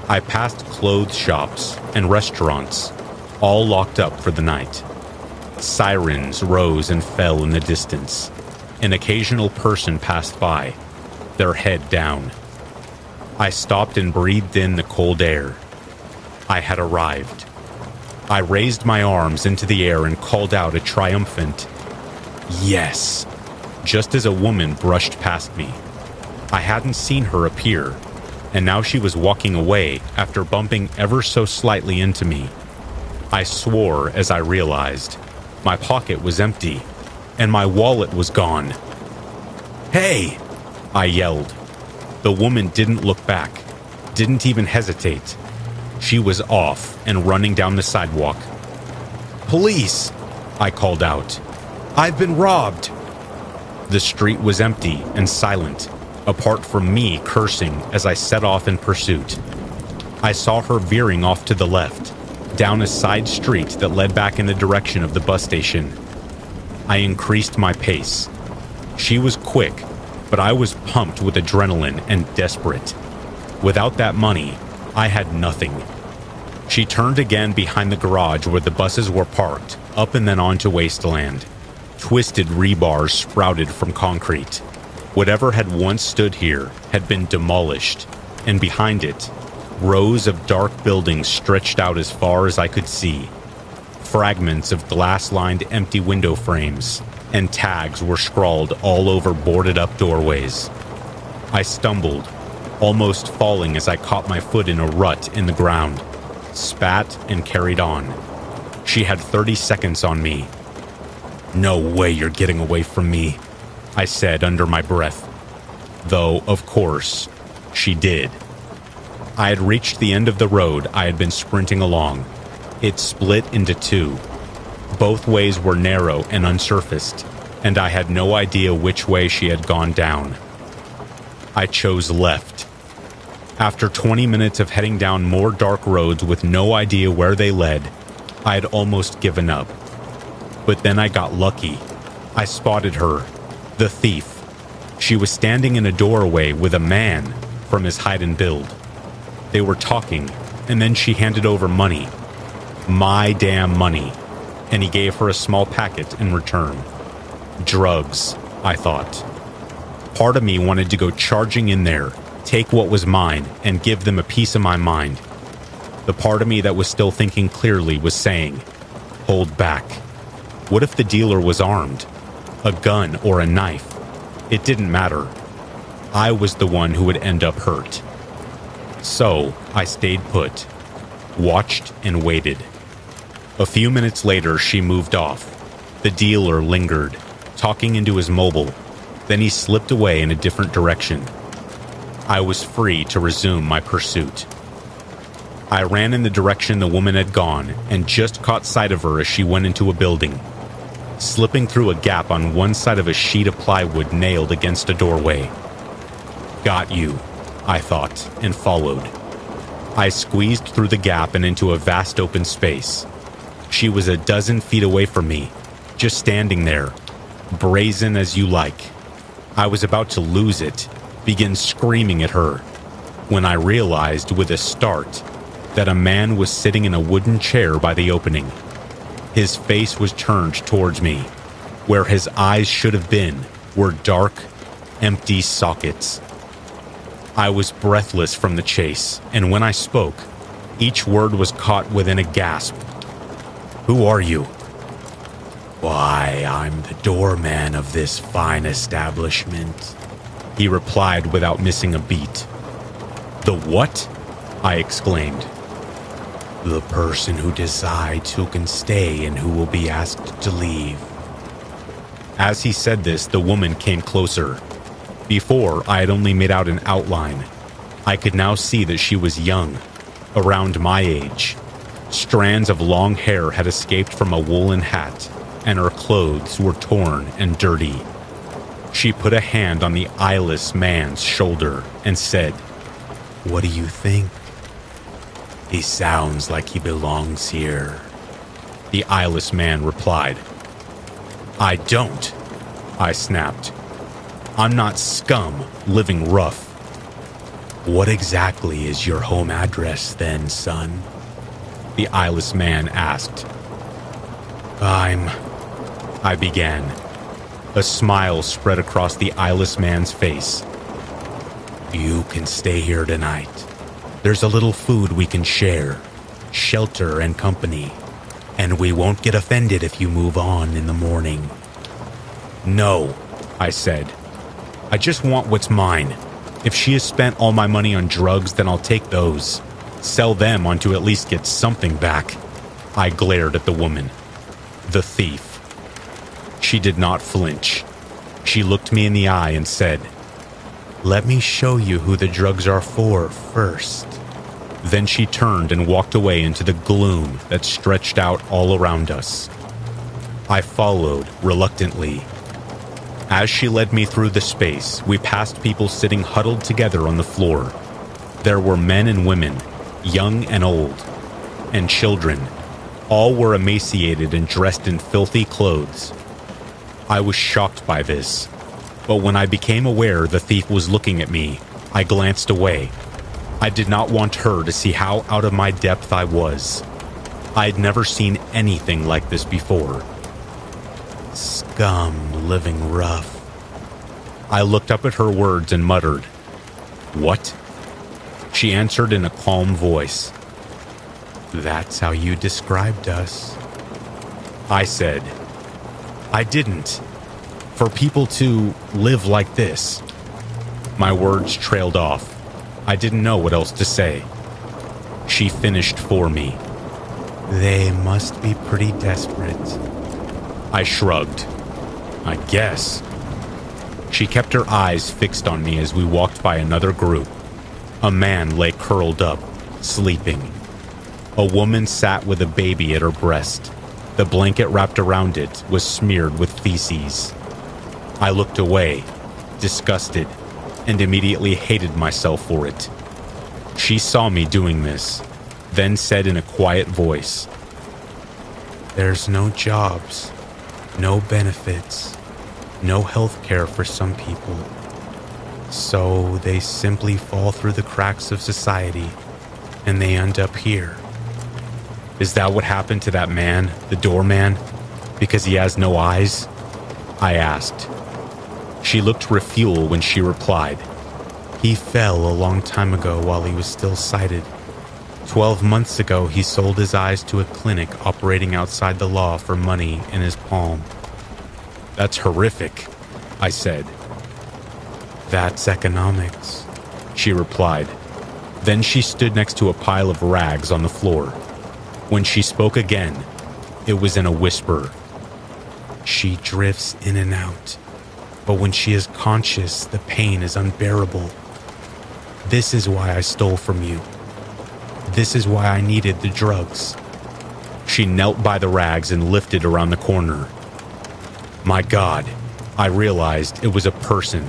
I passed clothes shops and restaurants, all locked up for the night. Sirens rose and fell in the distance. An occasional person passed by, their head down. I stopped and breathed in the cold air. I had arrived. I raised my arms into the air and called out a triumphant, "Yes!" just as a woman brushed past me. I hadn't seen her appear, and now she was walking away after bumping ever so slightly into me. I swore as I realized my pocket was empty, and my wallet was gone. "Hey!" I yelled. The woman didn't look back, didn't even hesitate. She was off and running down the sidewalk. "Police!" I called out. "I've been robbed!" The street was empty and silent, apart from me cursing as I set off in pursuit. I saw her veering off to the left, down a side street that led back in the direction of the bus station. I increased my pace. She was quick, but I was pumped with adrenaline and desperate. Without that money, I had nothing. She turned again behind the garage where the buses were parked, up and then onto wasteland. Twisted rebars sprouted from concrete. Whatever had once stood here had been demolished, and behind it, rows of dark buildings stretched out as far as I could see. Fragments of glass-lined empty window frames and tags were scrawled all over boarded-up doorways. I stumbled, almost falling as I caught my foot in a rut in the ground, spat and carried on. She had 30 seconds on me. "No way you're getting away from me," I said under my breath. Though, of course, she did. I had reached the end of the road I had been sprinting along. It split into two. Both ways were narrow and unsurfaced, and I had no idea which way she had gone down. I chose left. After 20 minutes of heading down more dark roads with no idea where they led, I had almost given up. But then I got lucky. I spotted her, the thief. She was standing in a doorway with a man, from his height and build. They were talking, and then she handed over money. My damn money. And he gave her a small packet in return. Drugs, I thought. Part of me wanted to go charging in there, take what was mine, and give them a piece of my mind. The part of me that was still thinking clearly was saying, hold back. What if the dealer was armed? A gun or a knife? It didn't matter. I was the one who would end up hurt. So I stayed put, watched and waited. A few minutes later, she moved off. The dealer lingered, talking into his mobile. Then he slipped away in a different direction. I was free to resume my pursuit. I ran in the direction the woman had gone and just caught sight of her as she went into a building, slipping through a gap on one side of a sheet of plywood nailed against a doorway. Got you, I thought, and followed. I squeezed through the gap and into a vast open space. She was a dozen feet away from me, just standing there, brazen as you like. I was about to lose it, begin screaming at her, when I realized with a start that a man was sitting in a wooden chair by the opening. His face was turned towards me. Where his eyes should have been were dark, empty sockets. I was breathless from the chase, and when I spoke, each word was caught within a gasp. Who are you? Why, I'm the doorman of this fine establishment, he replied without missing a beat. The what? I exclaimed. The person who decides who can stay and who will be asked to leave. As he said this, the woman came closer. Before, I had only made out an outline. I could now see that she was young, around my age. Strands of long hair had escaped from a woolen hat, and her clothes were torn and dirty. She put a hand on the eyeless man's shoulder and said, "What do you think?" "He sounds like he belongs here," the eyeless man replied. "I don't," I snapped. "I'm not scum living rough." "What exactly is your home address then, son?" the eyeless man asked. I began. A smile spread across the eyeless man's face. "You can stay here tonight. There's a little food we can share, shelter and company, and we won't get offended if you move on in the morning." "No," I said. "I just want what's mine. If she has spent all my money on drugs, then I'll take those. Sell them on to at least get something back." I glared at the woman. The thief. She did not flinch. She looked me in the eye and said, "Let me show you who the drugs are for first." Then she turned and walked away into the gloom that stretched out all around us. I followed reluctantly. As she led me through the space, we passed people sitting huddled together on the floor. There were men and women, young and old, and children. All were emaciated and dressed in filthy clothes. I was shocked by this, but when I became aware the thief was looking at me, I glanced away. I did not want her to see how out of my depth I was. I had never seen anything like this before. Scum living rough. I looked up at her words and muttered, "What?" She answered in a calm voice, "That's how you described us." I said, "I didn't. For people to live like this." My words trailed off. I didn't know what else to say. She finished for me. "They must be pretty desperate." I shrugged. "I guess." She kept her eyes fixed on me as we walked by another group. A man lay curled up, sleeping. A woman sat with a baby at her breast. The blanket wrapped around it was smeared with feces. I looked away, disgusted, and immediately hated myself for it. She saw me doing this, then said in a quiet voice, "There's no jobs, no benefits, no health care for some people. So they simply fall through the cracks of society and they end up here. Is that what happened to that man, the doorman, because he has no eyes? I asked. She looked refuel when she replied. He fell a long time ago while he was still sighted. 12 months ago, he sold his eyes to a clinic operating outside the law for money in his palm. That's horrific, I said. That's economics, she replied. Then she stood next to a pile of rags on the floor. When she spoke again, it was in a whisper. She drifts in and out, but when she is conscious, the pain is unbearable. This is why I stole from you. This is why I needed the drugs. She knelt by the rags and lifted around the corner. My God, I realized it was a person.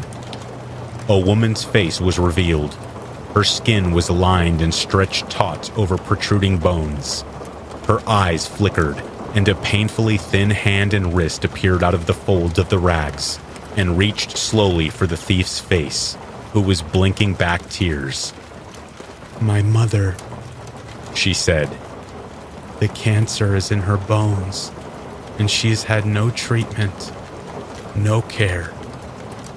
A woman's face was revealed. Her skin was lined and stretched taut over protruding bones. Her eyes flickered, and a painfully thin hand and wrist appeared out of the folds of the rags and reached slowly for the thief's face, who was blinking back tears. My mother, she said. The cancer is in her bones, and she has had no treatment, no care,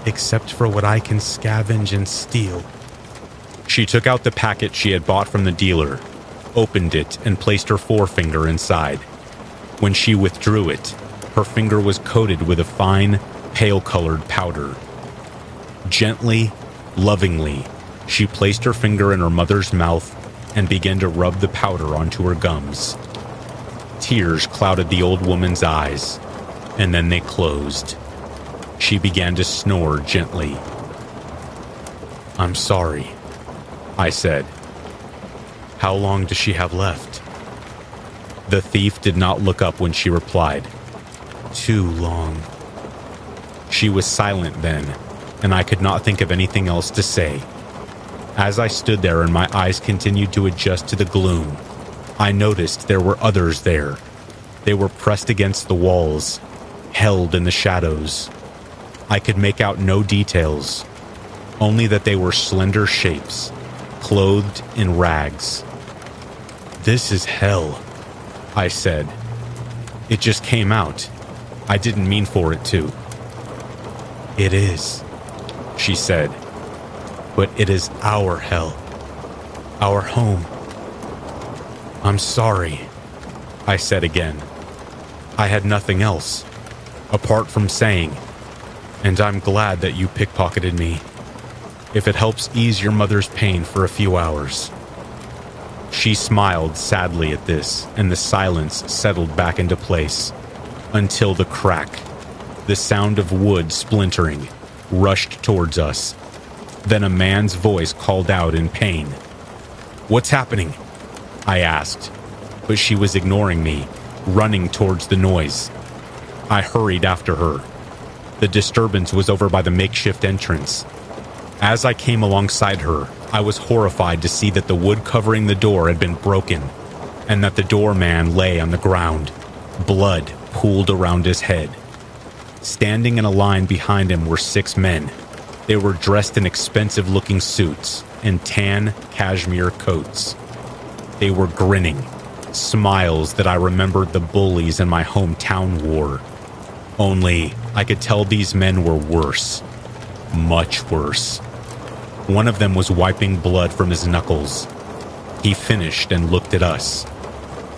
except for what I can scavenge and steal. She took out the packet she had bought from the dealer, opened it, and placed her forefinger inside. When she withdrew it, her finger was coated with a fine, pale-colored powder. Gently, lovingly, she placed her finger in her mother's mouth and began to rub the powder onto her gums. Tears clouded the old woman's eyes, and then they closed. She began to snore gently. I'm sorry, I said. How long does she have left? The thief did not look up when she replied. Too long. She was silent then, and I could not think of anything else to say. As I stood there and my eyes continued to adjust to the gloom, I noticed there were others there. They were pressed against the walls, held in the shadows. I could make out no details, only that they were slender shapes, clothed in rags. This is hell, I said. It just came out. I didn't mean for it to. It is, she said. But it is our hell, our home. I'm sorry, I said again. I had nothing else, apart from saying, and I'm glad that you pickpocketed me, if it helps ease your mother's pain for a few hours. She smiled sadly at this, and the silence settled back into place, until the crack, the sound of wood splintering, rushed towards us. Then a man's voice called out in pain. What's happening? I asked, but she was ignoring me, running towards the noise. I hurried after her. The disturbance was over by the makeshift entrance. As I came alongside her, I was horrified to see that the wood covering the door had been broken, and that the doorman lay on the ground, blood pooled around his head. Standing in a line behind him were 6 men. They were dressed in expensive-looking suits and tan cashmere coats. They were grinning, smiles that I remembered the bullies in my hometown wore. Only, I could tell these men were worse. Much worse. One of them was wiping blood from his knuckles. He finished and looked at us.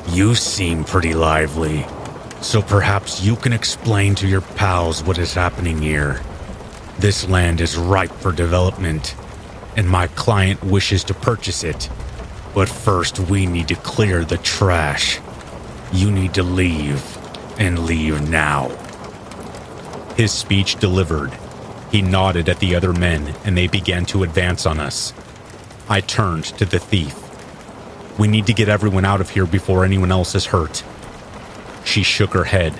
You seem pretty lively, so perhaps you can explain to your pals what is happening here. This land is ripe for development, and my client wishes to purchase it. But first we need to clear the trash. You need to leave, and leave now. His speech delivered. He nodded at the other men, and they began to advance on us. I turned to the thief. We need to get everyone out of here before anyone else is hurt. She shook her head.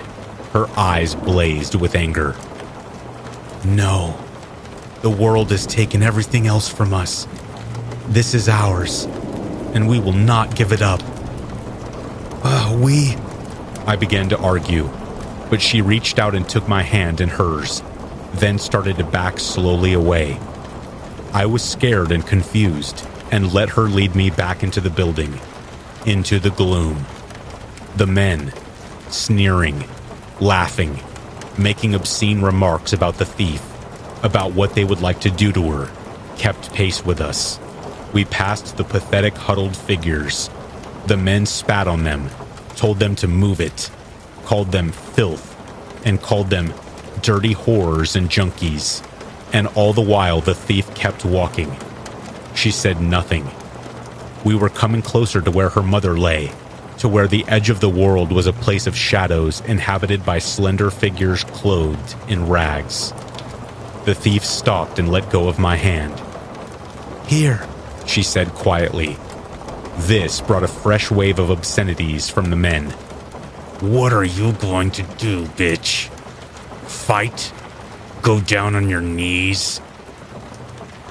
Her eyes blazed with anger. No. The world has taken everything else from us. This is ours, and we will not give it up. I began to argue, but she reached out and took my hand in hers, then started to back slowly away. I was scared and confused and let her lead me back into the building, into the gloom. The men, sneering, laughing, making obscene remarks about the thief, about what they would like to do to her, kept pace with us. We passed the pathetic huddled figures. The men spat on them, told them to move it, called them filth, and called them dirty whores and junkies. And all the while the thief kept walking. She said nothing. We were coming closer to where her mother lay, to where the edge of the world was a place of shadows inhabited by slender figures clothed in rags. The thief stopped and let go of my hand. "Here," she said quietly. This brought a fresh wave of obscenities from the men. "What are you going to do, bitch? Fight? Go down on your knees?"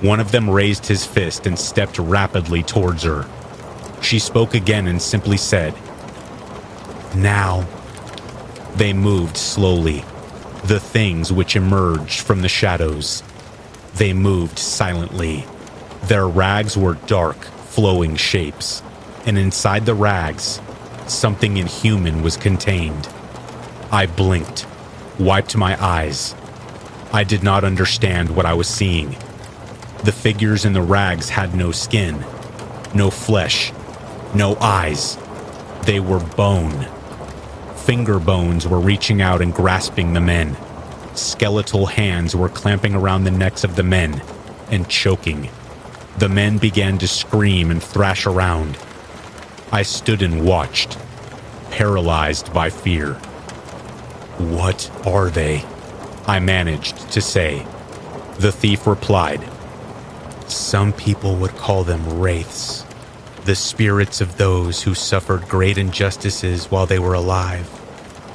One of them raised his fist and stepped rapidly towards her. She spoke again and simply said, "Now." They moved slowly, the things which emerged from the shadows. They moved silently. Their rags were dark, flowing shapes, and inside the rags, something inhuman was contained. I blinked, wiped my eyes. I did not understand what I was seeing. The figures in the rags had no skin, no flesh, no eyes. They were bone. Finger bones were reaching out and grasping the men. Skeletal hands were clamping around the necks of the men and choking. The men began to scream and thrash around. I stood and watched, paralyzed by fear. "What are they?" I managed to say. The thief replied, "Some people would call them wraiths, the spirits of those who suffered great injustices while they were alive,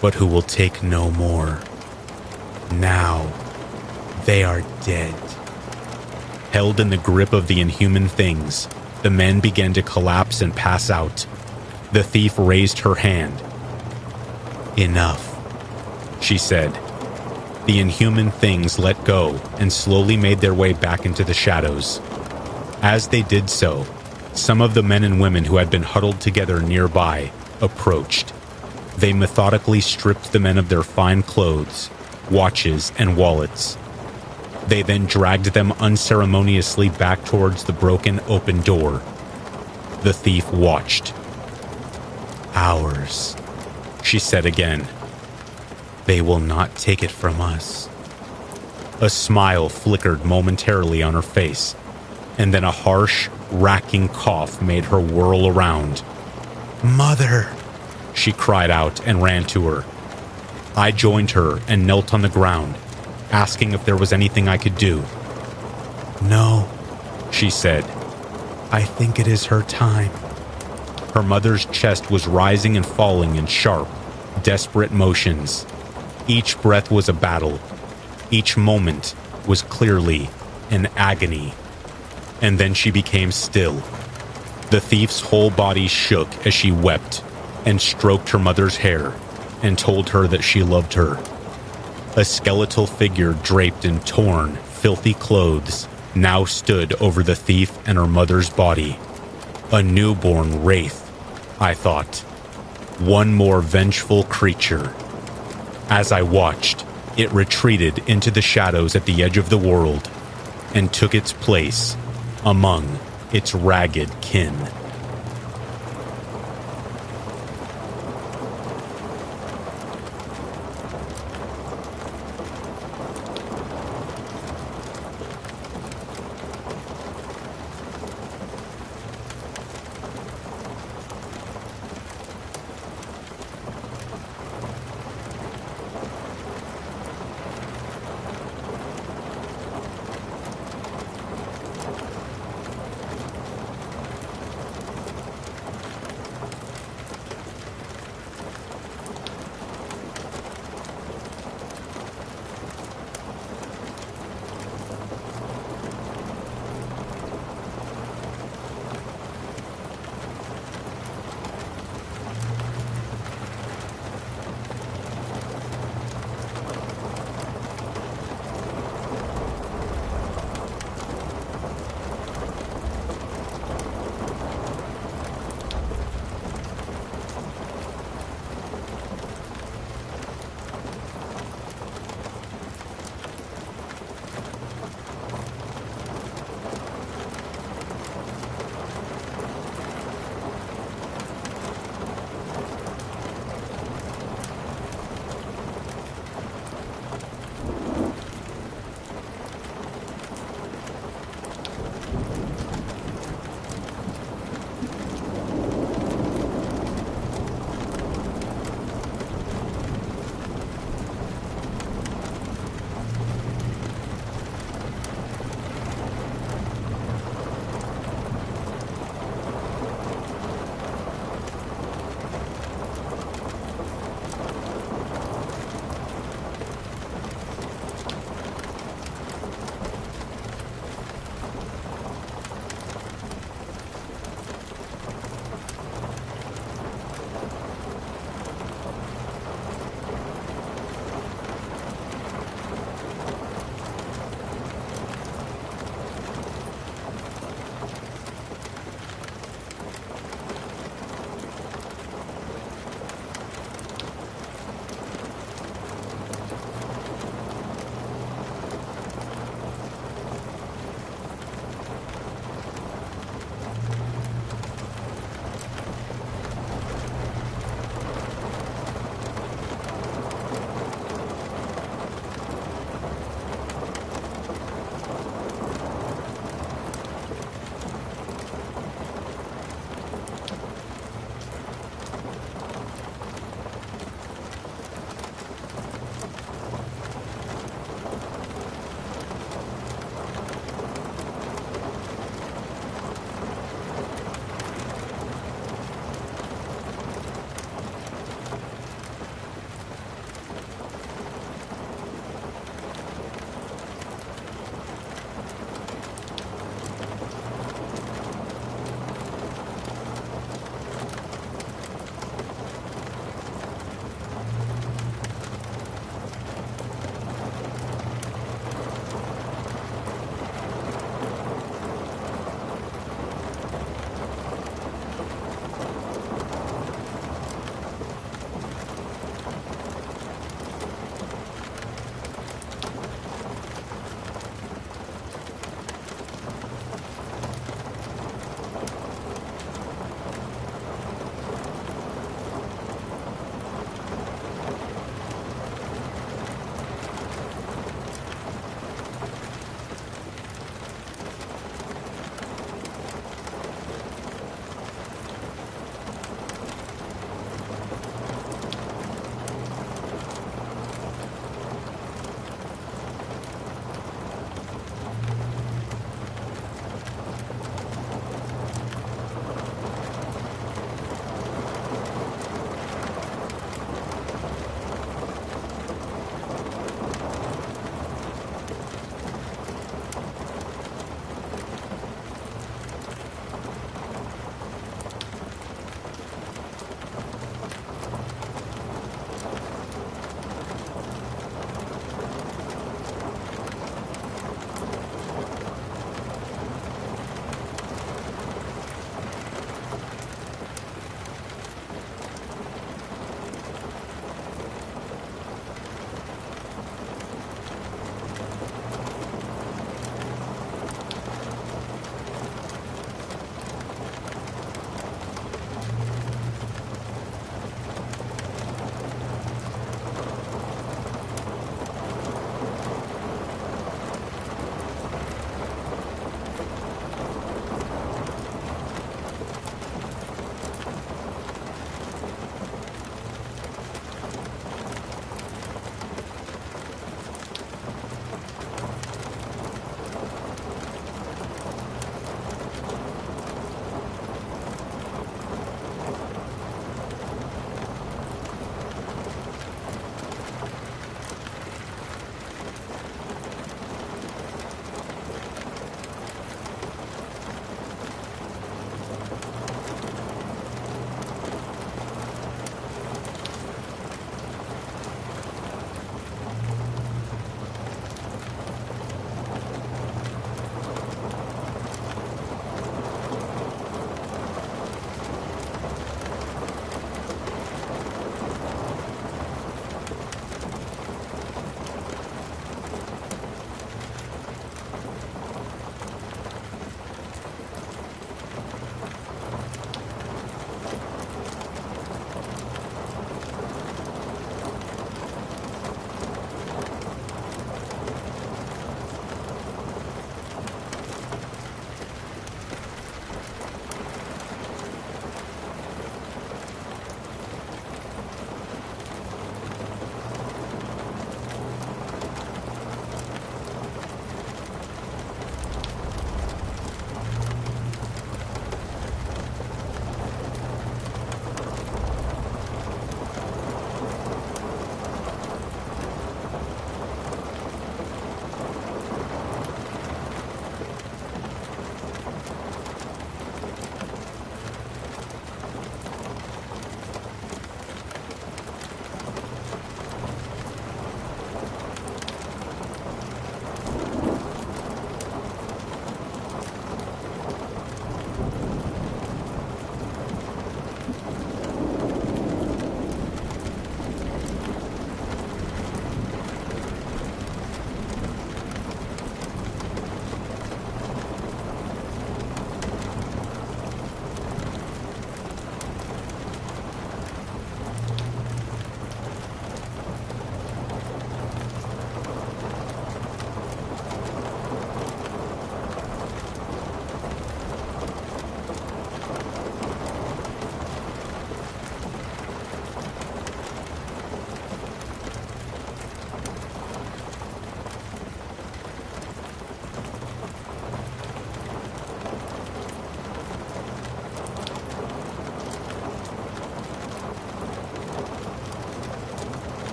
but who will take no more. Now, they are dead." Held in the grip of the inhuman things, the men began to collapse and pass out. The thief raised her hand. "Enough," she said. The inhuman things let go and slowly made their way back into the shadows. As they did so, some of the men and women who had been huddled together nearby approached. They methodically stripped the men of their fine clothes, watches, and wallets. They then dragged them unceremoniously back towards the broken open door. The thief watched. "Ours," she said again. "They will not take it from us." A smile flickered momentarily on her face, and then a harsh, racking cough made her whirl around. "Mother!" she cried out and ran to her. I joined her and knelt on the ground, asking if there was anything I could do. "No," she said. "I think it is her time." Her mother's chest was rising and falling in sharp, desperate motions. Each breath was a battle. Each moment was clearly an agony. And then she became still. The thief's whole body shook as she wept and stroked her mother's hair and told her that she loved her. A skeletal figure draped in torn, filthy clothes now stood over the thief and her mother's body. A newborn wraith, I thought. One more vengeful creature. As I watched, it retreated into the shadows at the edge of the world and took its place among its ragged kin.